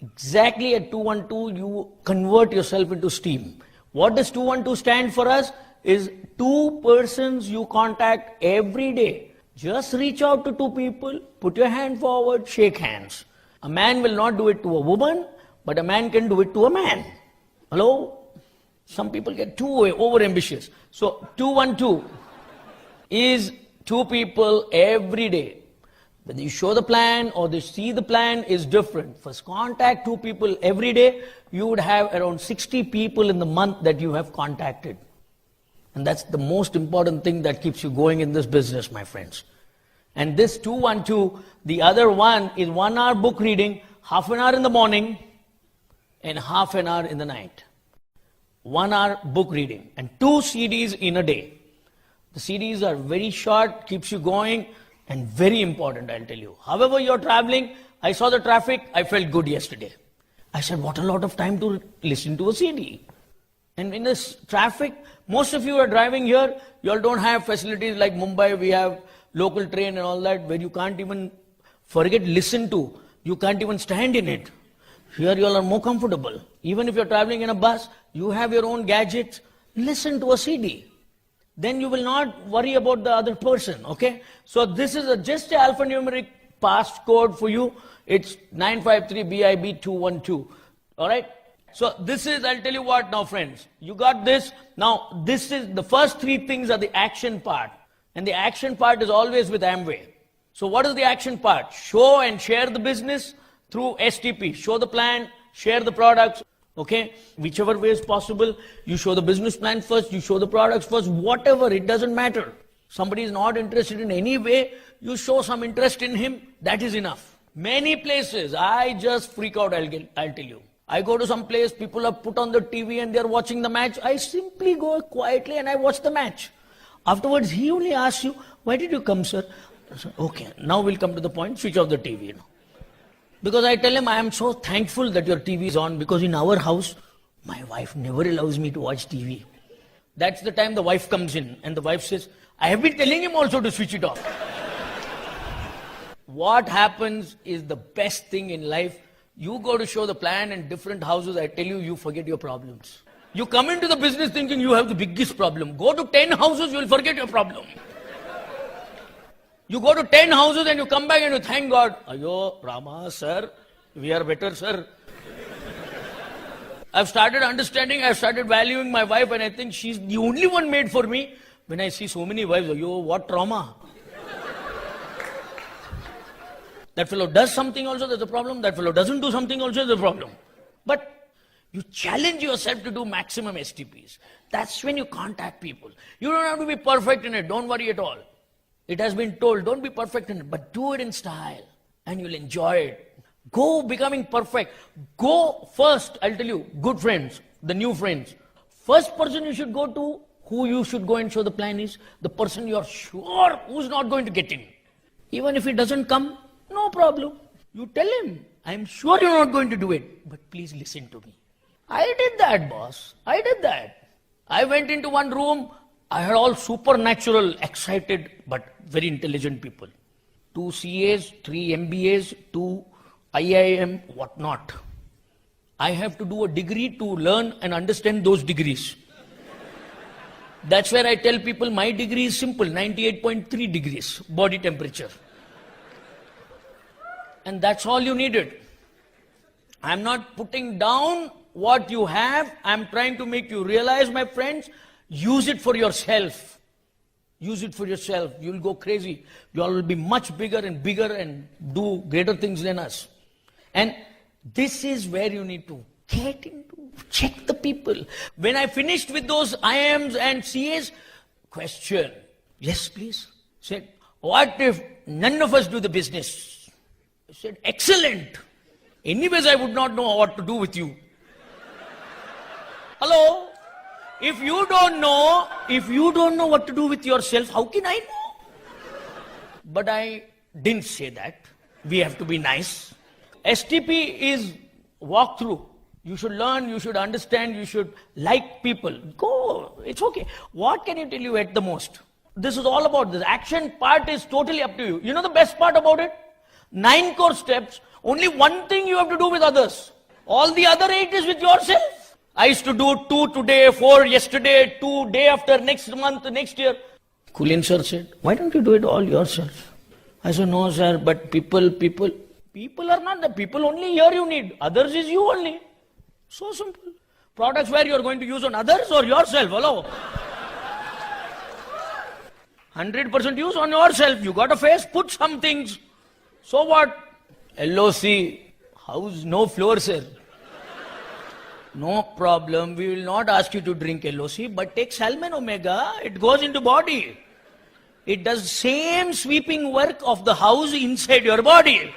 Exactly at 212, you convert yourself into steam. What does 212 stand for us? is 2 persons you contact every day. Just reach out to 2 people, put your hand forward, shake hands. A man will not do it to a woman, but a man can do it to a man. Hello? Some people get too over ambitious. So 212 is 2 people every day. Whether you show the plan or they see the plan is different. First contact 2 people every day, you would have around 60 people in the month that you have contacted. And that's the most important thing that keeps you going in this business, my friends. And this 212, the other one is 1 hour book reading, half an hour in the morning and half an hour in the night. 1 hour book reading and 2 CDs in a day. The CDs are very short, keeps you going, and very important, I'll tell you. However you're traveling, I saw the traffic, I felt good yesterday. I said, what a lot of time to listen to a CD. And in this traffic, most of you are driving here, you all don't have facilities like Mumbai, we have local train and all that, where you can't even forget listen to. You can't even stand in it. Here you all are more comfortable. Even if you're traveling in a bus, you have your own gadgets, listen to a CD. Then you will not worry about the other person, okay? So this is just an alphanumeric passcode for you. It's 953BIB212, all right? So this is, I'll tell you what now, friends. You got this. Now, this is, the first 3 things are the action part. And the action part is always with Amway. So what is the action part? Show and share the business through STP. Show the plan, share the products. Okay, whichever way is possible, you show the business plan first, you show the products first, whatever, it doesn't matter. Somebody is not interested in any way, you show some interest in him, that is enough. Many places, I just freak out, I'll tell you. I go to some place, people have put on the TV and they're watching the match. I simply go quietly and I watch the match. Afterwards, he only asks you, why did you come, sir? I said, okay, now we'll come to the point, switch off the TV, Because I tell him, I am so thankful that your TV is on, because in our house, my wife never allows me to watch TV. That's the time the wife comes in and the wife says, I have been telling him also to switch it off. What happens is the best thing in life. You go to show the plan in different houses, I tell you, you forget your problems. You come into the business thinking you have the biggest problem. Go to 10 houses, you will forget your problem. You go to 10 houses and you come back and you thank God. Ayo, Rama, sir, we are better, sir. I've started understanding, I've started valuing my wife, and I think she's the only one made for me. When I see so many wives, ayo, what trauma. That fellow does something also, there's a problem. That fellow doesn't do something also, there's a problem. But you challenge yourself to do maximum STPs. That's when you contact people. You don't have to be perfect in it, don't worry at all. It has been told, don't be perfect in it, but do it in style and you'll enjoy it. Go becoming perfect. Go first, I'll tell you, good friends, the new friends. First person you should go to, who you should go and show the plan is, the person you're sure who's not going to get in. Even if he doesn't come, no problem. You tell him, I'm sure you're not going to do it, but please listen to me. I did that, boss. I did that. I went into one room, I had all supernatural, excited, but very intelligent people. 2 CAs, 3 MBAs, 2 IIM, whatnot. I have to do a degree to learn and understand those degrees. That's where I tell people my degree is simple, 98.3 degrees, body temperature. And that's all you needed. I'm not putting down what you have. I'm trying to make you realize, my friends, use it for yourself. Use it for yourself. You'll go crazy. You all will be much bigger and do greater things than us. And this is where you need to get into. Check the people. When I finished with those IMs and CAs, question. Yes, please. Said, what if none of us do the business? I said, excellent. Anyways, I would not know what to do with you. Hello? If you don't know what to do with yourself, how can I know? But I didn't say that. We have to be nice. STP is walkthrough. You should learn, you should understand, you should like people. Go, it's okay. What can you tell you at the most? This is all about this. Action part is totally up to you. You know the best part about it? 9 core steps, only one thing you have to do with others. All the other 8 is with yourself. I used to do 2 today, 4 yesterday, 2 day after, next month, next year. Kulin sir said, why don't you do it all yourself? I said, no sir, but people are not the people, only here you need. Others is you only. So simple. Products where you are going to use on others or yourself, hello? 100% use on yourself. You got a face, put some things. So what? LOC, house, no floor, sir. No problem. We will not ask you to drink LOC, but take Salmon Omega. It goes into body. It does same sweeping work of the house inside your body.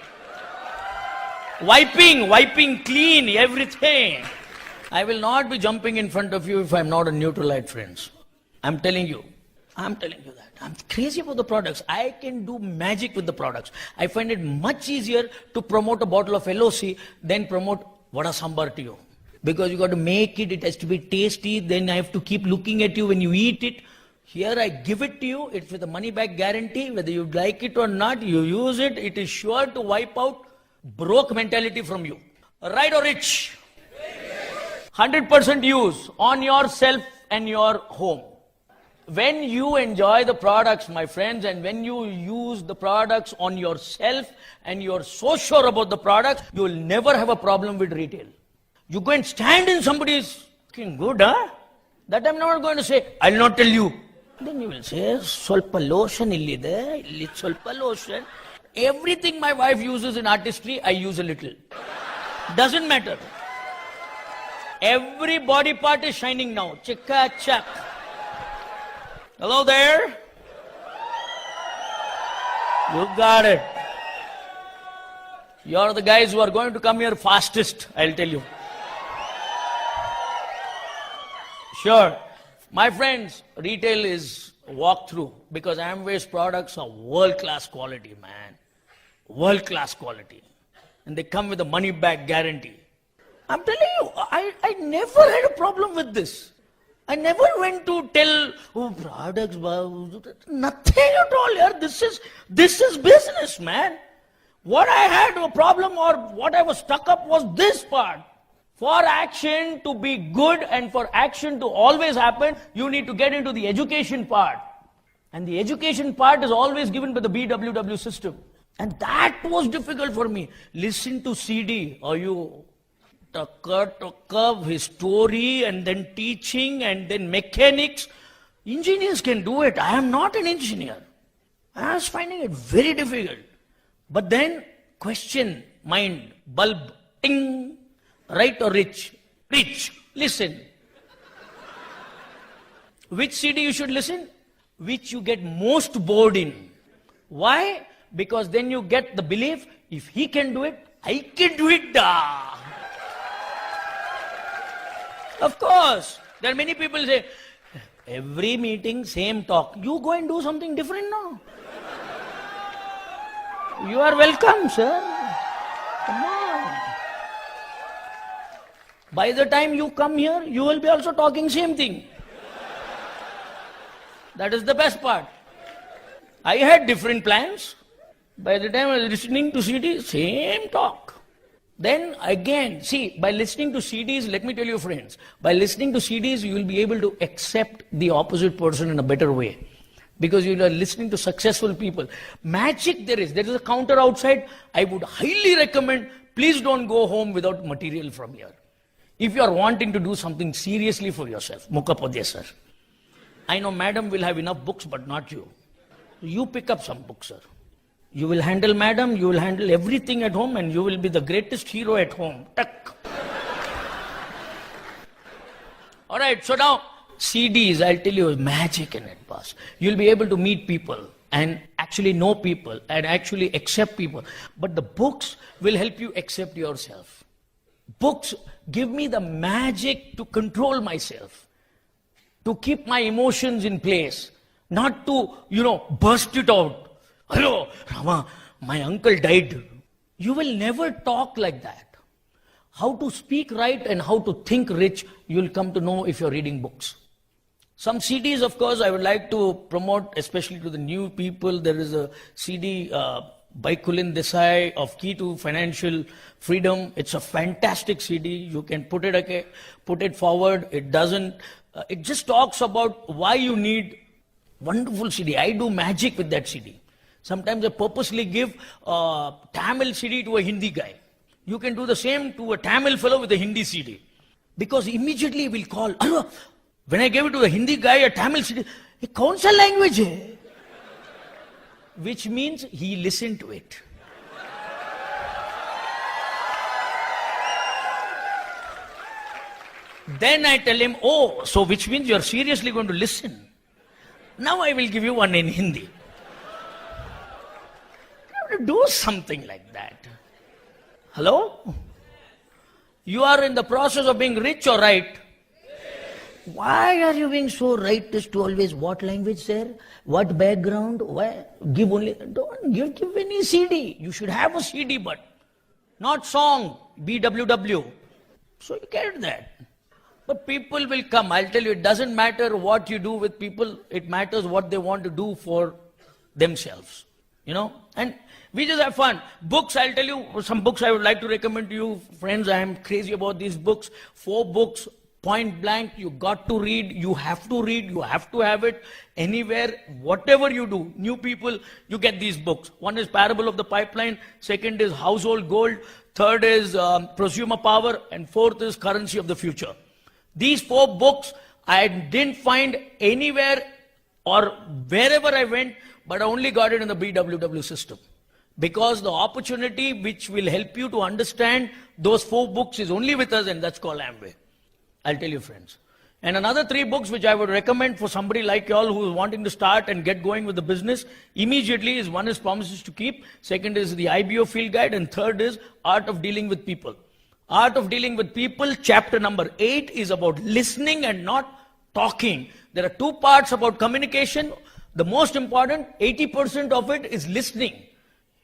Wiping clean, everything. I will not be jumping in front of you if I'm not a Neutralite, friends. I'm telling you that. I'm crazy about the products. I can do magic with the products. I find it much easier to promote a bottle of LOC than promote Vada Sambar to you. Because you got to make it, it has to be tasty, then I have to keep looking at you when you eat it. Here I give it to you, it's with a money back guarantee, whether you like it or not, you use it, it is sure to wipe out broke mentality from you. Right or rich? 100% use on yourself and your home. When you enjoy the products, my friends, and when you use the products on yourself and you're so sure about the products, you will never have a problem with retail. You go and stand in somebody's looking good, huh? That I'm not going to say, I'll not tell you. Then you will say, Solpa lotion illide, Solpa lotion. Everything my wife uses in artistry, I use a little. Doesn't matter. Every body part is shining now. Chicka chak. Hello there. You got it. You're the guys who are going to come here fastest, I'll tell you. Sure. My friends, retail is walkthrough because Amway's products are world-class quality, man. World-class quality. And they come with a money-back guarantee. I'm telling you, I never had a problem with this. I never went to tell, products, nothing at all here. This is business, man. What I had a problem or what I was stuck up was this part. For action to be good and for action to always happen, you need to get into the education part. And the education part is always given by the BWW system. And that was difficult for me. Listen to CD, or you his story and then teaching and then mechanics. Engineers can do it. I am not an engineer. I was finding it very difficult. But then question, mind, bulb, ting. Right or rich? Rich. Listen. Which CD you should listen? Which you get most bored in. Why? Because then you get the belief, if he can do it, I can do it. Da. Of course. There are many people say, every meeting, same talk. You go and do something different now. You are welcome, sir. Come on. By the time you come here, you will be also talking same thing. That is the best part. I had different plans. By the time I was listening to CDs, same talk. Then again, see, by listening to CDs, let me tell you friends, by listening to CDs, you will be able to accept the opposite person in a better way. Because you are listening to successful people. Magic there is a counter outside. I would highly recommend, please don't go home without material from here. If you are wanting to do something seriously for yourself, Mukapodya sir. I know madam will have enough books, but not you. You pick up some books, sir. You will handle madam, you will handle everything at home, and you will be the greatest hero at home. Tak. Alright, so now, CDs, I'll tell you, magic in it, boss. You'll be able to meet people and actually know people and actually accept people. But the books will help you accept yourself. Books give me the magic to control myself, to keep my emotions in place, not to, burst it out. Hello, Rama, my uncle died. You will never talk like that. How to speak right and how to think rich, you'll come to know if you're reading books. Some CDs, of course, I would like to promote, especially to the new people. There is a CD by Kulin Desai of Key to Financial Freedom. It's a fantastic CD. You can put it forward. It doesn't, it just talks about why you need wonderful CD. I do magic with that CD. Sometimes I purposely give a Tamil CD to a Hindi guy. You can do the same to a Tamil fellow with a Hindi CD. Because immediately he will call, when I gave it to a Hindi guy, a Tamil CD, ये कौन सा language है? Which means he listened to it. Then I tell him, oh, so which means you're seriously going to listen. Now I will give you one in Hindi. You have to do something like that. Hello? You are in the process of being rich or right? Why are you being so rightist to always what language, sir? What background? Why? Don't give any CD. You should have a CD, but not song, BWW. So you get that. But people will come. I'll tell you, it doesn't matter what you do with people. It matters what they want to do for themselves. You know? And we just have fun. Books, I'll tell you some books I would like to recommend to you. Friends, I am crazy about these books. 4 books. Point blank, you got to read, you have to have it anywhere, whatever you do. New people, you get these books. One is Parable of the Pipeline, second is Household Gold, third is Prosumer Power, and fourth is Currency of the Future. These 4 books I didn't find anywhere or wherever I went, but I only got it in the BWW system. Because the opportunity which will help you to understand those 4 books is only with us, and that's called Amway. I'll tell you, friends. And another 3 books which I would recommend for somebody like y'all who is wanting to start and get going with the business immediately is, one is Promises to Keep, second is the IBO Field Guide, and third is Art of Dealing with People. Art of Dealing with People, chapter number 8 is about listening and not talking. There are 2 parts about communication. The most important, 80% of it is listening.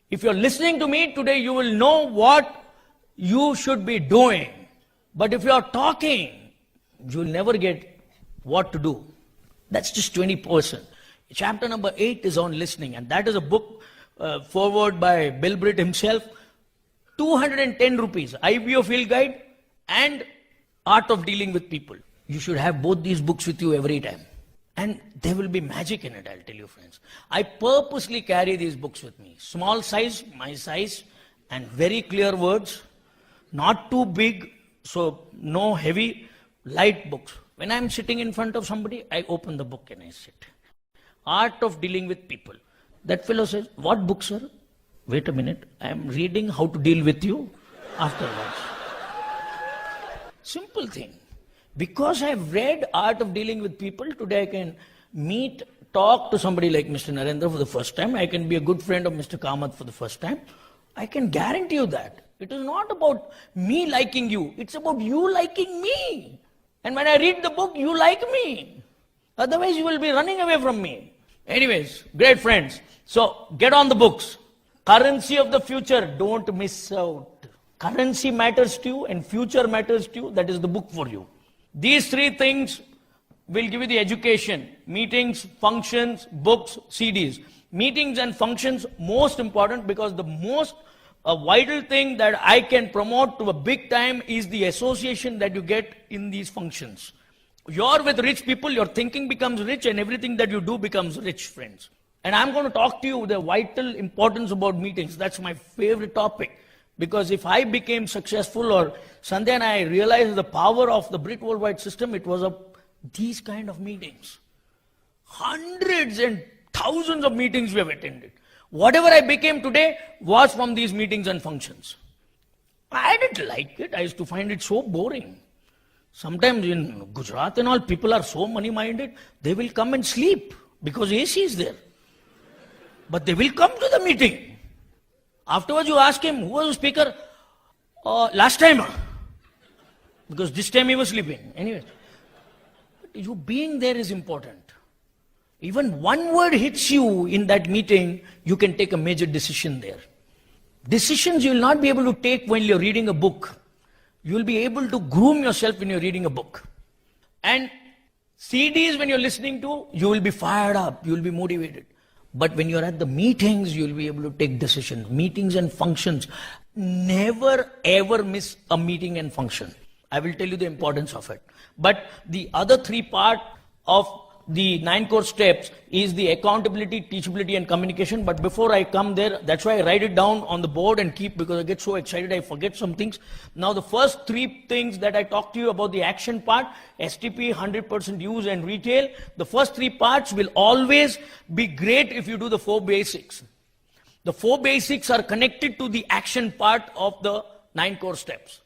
If you're listening to me today, you will know what you should be doing. But if you're talking, you will never get what to do. That's just 20%. Chapter number 8 is on listening, and that is a book forward by Bill Britt himself. 210 rupees, IBO Field Guide and Art of Dealing with People. You should have both these books with you every time. And there will be magic in it, I'll tell you, friends. I purposely carry these books with me. Small size, my size, and very clear words. Not too big, so no heavy, light books. When I'm sitting in front of somebody, I open the book and I sit. Art of Dealing with People. That fellow says, what book, sir? Wait a minute, I am reading How to Deal with You afterwards. Simple thing. Because I've read Art of Dealing with People, today I can talk to somebody like Mr. Narendra for the first time. I can be a good friend of Mr. Kamath for the first time. I can guarantee you that. It is not about me liking you. It's about you liking me. And when I read the book, you like me. Otherwise, you will be running away from me. Anyways, great friends. So, get on the books. Currency of the Future. Don't miss out. Currency matters to you and future matters to you. That is the book for you. These 3 things will give you the education. Meetings, functions, books, CDs. Meetings and functions, most important, because the most vital thing that I can promote to a big time is the association that you get in these functions. You're with rich people, your thinking becomes rich, and everything that you do becomes rich, friends. And I'm going to talk to you the vital importance about meetings. That's my favorite topic. Because if I became successful, or Sandhya and I realized the power of the Brit Worldwide system, it was these kind of meetings. Hundreds and thousands of meetings we have attended. Whatever I became today was from these meetings and functions. I didn't like it. I used to find it so boring. Sometimes in Gujarat and all, people are so money-minded, they will come and sleep because AC is there. But they will come to the meeting. Afterwards you ask him, who was the speaker? Last time. Because this time he was sleeping. Anyway, you being there is important. Even one word hits you in that meeting, you can take a major decision there. Decisions you will not be able to take when you're reading a book. You will be able to groom yourself when you're reading a book. And CDs when you're listening to, you will be fired up, you will be motivated. But when you're at the meetings, you'll be able to take decisions. Meetings and functions. Never ever miss a meeting and function. I will tell you the importance of it. But the other three part of the 9 core steps is the accountability, teachability and communication. But before I come there, that's why I write it down on the board and keep, because I get so excited I forget some things. Now the first 3 things that I talked to you about the action part, STP, 100% use and retail. The first 3 parts will always be great if you do the 4 basics. The 4 basics are connected to the action part of the 9 core steps.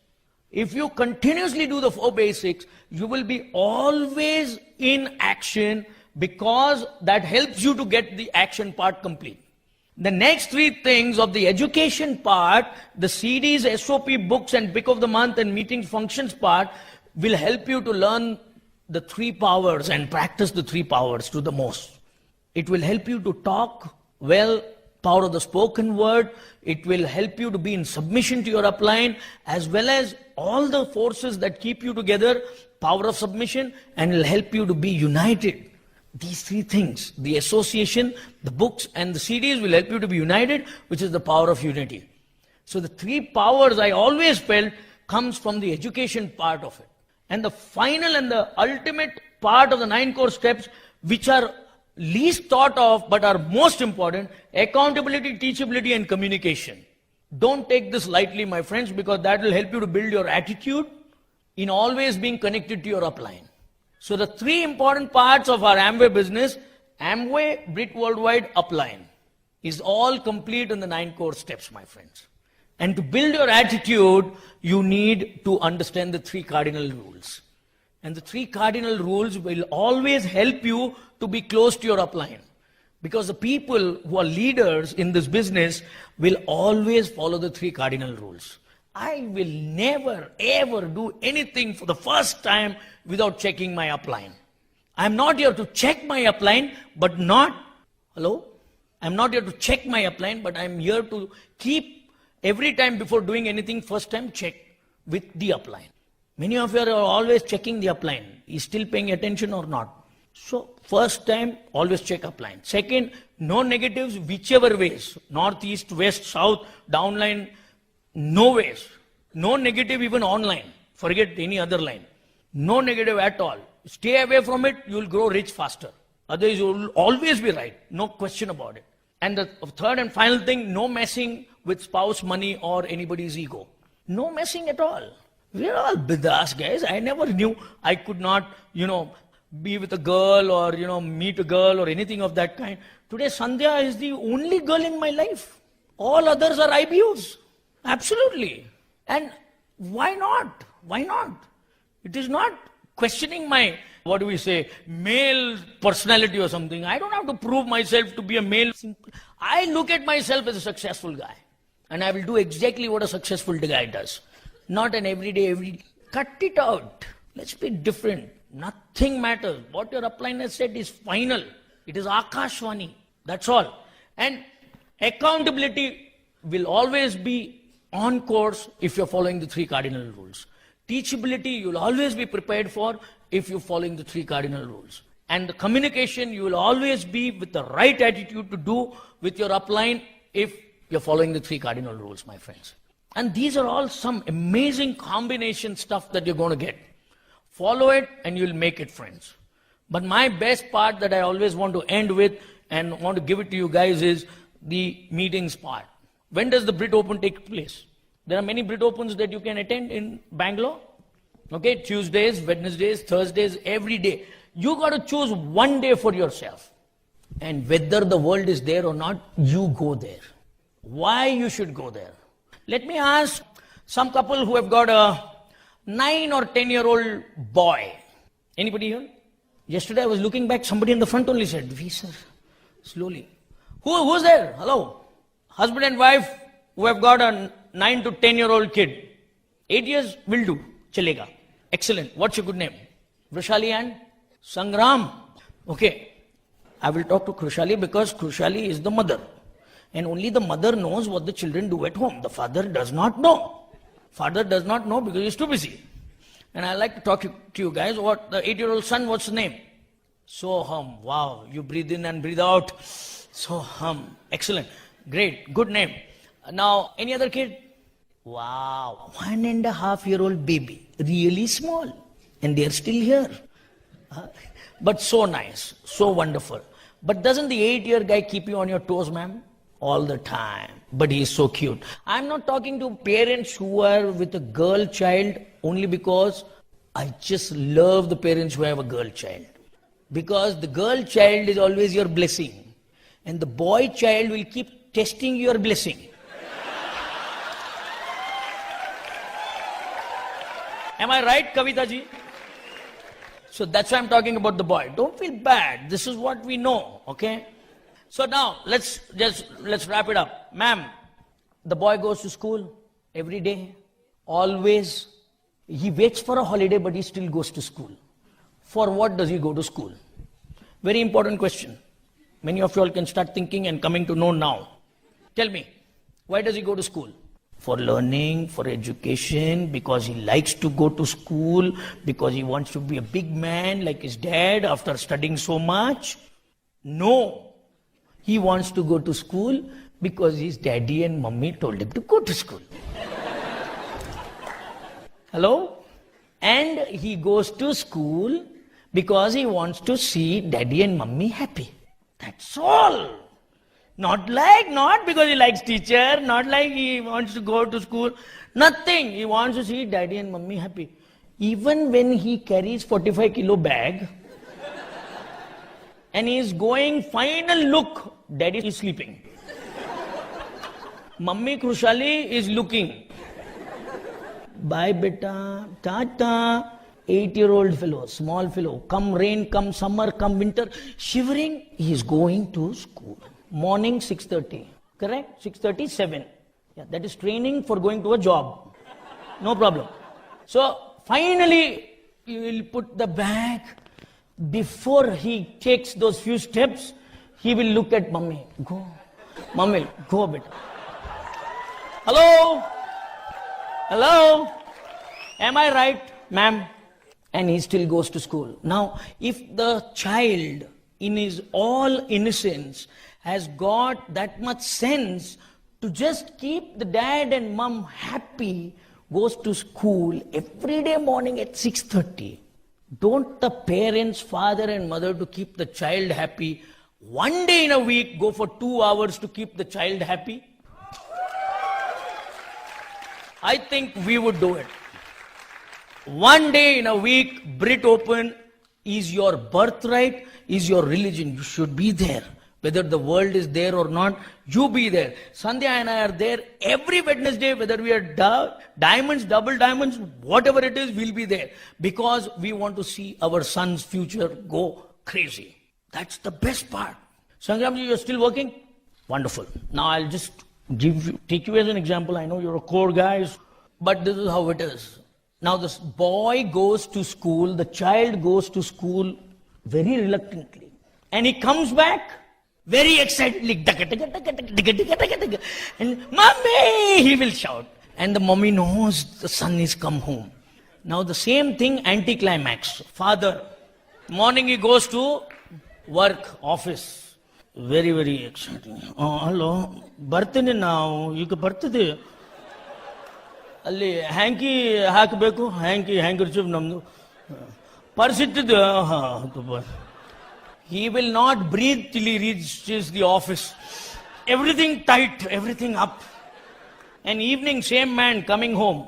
If you continuously do the 4 basics, you will be always in action, because that helps you to get the action part complete. The next 3 things of the education part, the CDs, SOP, books and pick of the month and meetings functions part will help you to learn the 3 powers and practice the 3 powers to the most. It will help you to talk well, power of the spoken word. It will help you to be in submission to your upline, as well as all the forces that keep you together, power of submission, and will help you to be united. These 3 things, the association, the books and the CDs will help you to be united, which is the power of unity. So the 3 powers I always felt comes from the education part of it. And the final and the ultimate part of the 9 core steps, which are least thought of but are most important, accountability, teachability and communication. Don't take this lightly, my friends, because that will help you to build your attitude in always being connected to your upline. So the 3 important parts of our Amway business, Amway, Brit Worldwide, upline, is all complete in the 9 core steps, my friends. And to build your attitude, you need to understand the 3 cardinal rules. And the 3 cardinal rules will always help you to be close to your upline. Because the people who are leaders in this business will always follow the 3 cardinal rules. I will never ever do anything for the first time without checking my upline. I'm not here to check my upline, but not, hello? I'm not here to check my upline, but I'm here to keep every time before doing anything, first time check with the upline. Many of you are always checking the upline. Is still paying attention or not? So first time, always check upline. Second, no negatives whichever ways. North, east, west, south, downline, no ways. No negative even online. Forget any other line. No negative at all. Stay away from it, you will grow rich faster. Otherwise, you will always be right. No question about it. And the third and final thing, no messing with spouse, money or anybody's ego. No messing at all. We're all bidas, guys. I never knew I could not, be with a girl or, meet a girl or anything of that kind. Today, Sandhya is the only girl in my life. All others are IBUs. Absolutely. And why not? Why not? It is not questioning my, male personality or something. I don't have to prove myself to be a male. I look at myself as a successful guy. And I will do exactly what a successful guy does. Not an everyday. Cut it out. Let's be different. Nothing matters. What your upline has said is final. It is Akashvani. That's all. And accountability will always be on course if you're following the 3 cardinal rules. Teachability you'll always be prepared for if you're following the 3 cardinal rules. And the communication you will always be with the right attitude to do with your upline if you're following the 3 cardinal rules, my friends. And these are all some amazing combination stuff that you're going to get. Follow it and you'll make it, friends. But my best part that I always want to end with and want to give it to you guys is the meetings part. When does the Brit Open take place? There are many Brit Opens that you can attend in Bangalore. Okay, Tuesdays, Wednesdays, Thursdays, every day. You got to choose one day for yourself. And whether the world is there or not, you go there. Why you should go there? Let me ask some couple who have got a 9 or 10-year-old boy. Anybody here? Yesterday I was looking back, somebody in the front only said, "We sir, slowly." Who's there? Hello? Husband and wife who have got a 9 to 10-year-old kid. 8 years will do. Chalega. Excellent. What's your good name? Krushali and Sangram. Okay. I will talk to Krushali because Krushali is the mother. And only the mother knows what the children do at home. The father does not know. Father does not know because he's too busy. And I like to talk to you guys. What the 8-year-old son, what's the name? Soham. Wow. You breathe in and breathe out. So excellent. Great. Good name. Now, any other kid? Wow. 1.5-year-old baby. Really small. And they're still here. But so nice. So wonderful. But doesn't the 8-year guy keep you on your toes, ma'am? All the time. But he's so cute. I'm not talking to parents who are with a girl child only because I just love the parents who have a girl child. Because the girl child is always your blessing. And the boy child will keep testing your blessing. Am I right, Kavita ji? So that's why I'm talking about the boy. Don't feel bad. This is what we know, okay? So now, let's wrap it up. Ma'am, the boy goes to school every day, always. He waits for a holiday, but he still goes to school. For what does he go to school? Very important question. Many of you all can start thinking and coming to know now. Tell me, why does he go to school? For learning, for education, because he likes to go to school, because he wants to be a big man like his dad after studying so much? No. He wants to go to school because his daddy and mummy told him to go to school. Hello? And he goes to school because he wants to see daddy and mummy happy. That's all. Not because he likes teacher, not like he wants to go to school. Nothing. He wants to see daddy and mummy happy. Even when he carries 45 kilo bag and he is going final look, daddy is sleeping. Mummy Krushali is looking. Bye beta, tata. 8-year-old fellow, small fellow, come rain, come summer, come winter, shivering, he is going to school. Morning 6:30, correct? 6:30, 7. Yeah, that is training for going to a job. No problem. So finally, you will put the bag. Before he takes those few steps, he will look at mummy. Go. Mummy, go beta. Hello? Hello? Am I right, ma'am? And he still goes to school. Now, if the child in his all innocence has got that much sense to just keep the dad and mom happy, goes to school every day morning at 6:30, don't the parents, father and mother, to keep the child happy, one day in a week go for 2 hours to keep the child happy? I think we would do it. One day in a week, Brit Open is your birthright, is your religion. You should be there. Whether the world is there or not, you be there. Sandhya and I are there every Wednesday, whether we are diamonds, double diamonds, whatever it is, we'll be there. Because we want to see our son's future go crazy. That's the best part. Sangramji, you're still working? Wonderful. Now I'll just take you as an example. I know you're a core guy, but this is how it is. Now this boy goes to school, the child goes to school very reluctantly. And he comes back very excitedly. And mommy, he will shout. And the mommy knows the son is come home. Now the same thing, anticlimax. Father, morning he goes to work, office. Very, very exciting. Oh, hello. Bartine now. You can bartide. ಅಲ್ಲಿ ಹ್ಯಾಂಕಿ ಹಾಕಬೇಕು ಹ್ಯಾಂಕರ್ಚಿಫ್ ನಮ್ದು purse ಇಟ್ಟಿದ್ದು he will not breathe till he reaches the office. Everything tight, everything up. And evening, same man coming home.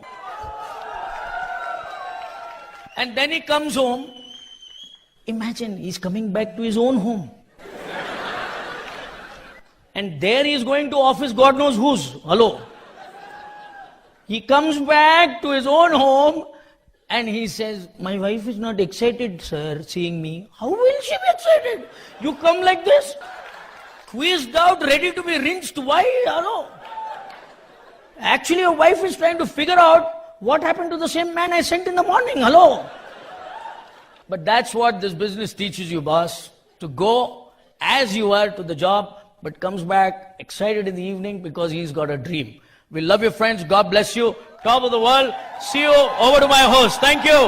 And then he comes home. Imagine, he's coming back to his own home. And there he is going to office, God knows whose. Hello. He comes back to his own home and he says, my wife is not excited, sir, seeing me. How will she be excited? You come like this, squeezed out, ready to be rinsed. Why? Hello. Actually, your wife is trying to figure out what happened to the same man I sent in the morning. Hello. But that's what this business teaches you, boss. To go as you are to the job, but comes back excited in the evening because he's got a dream. We love you, friends. God bless you. Top of the world. See you. Over to my host. Thank you.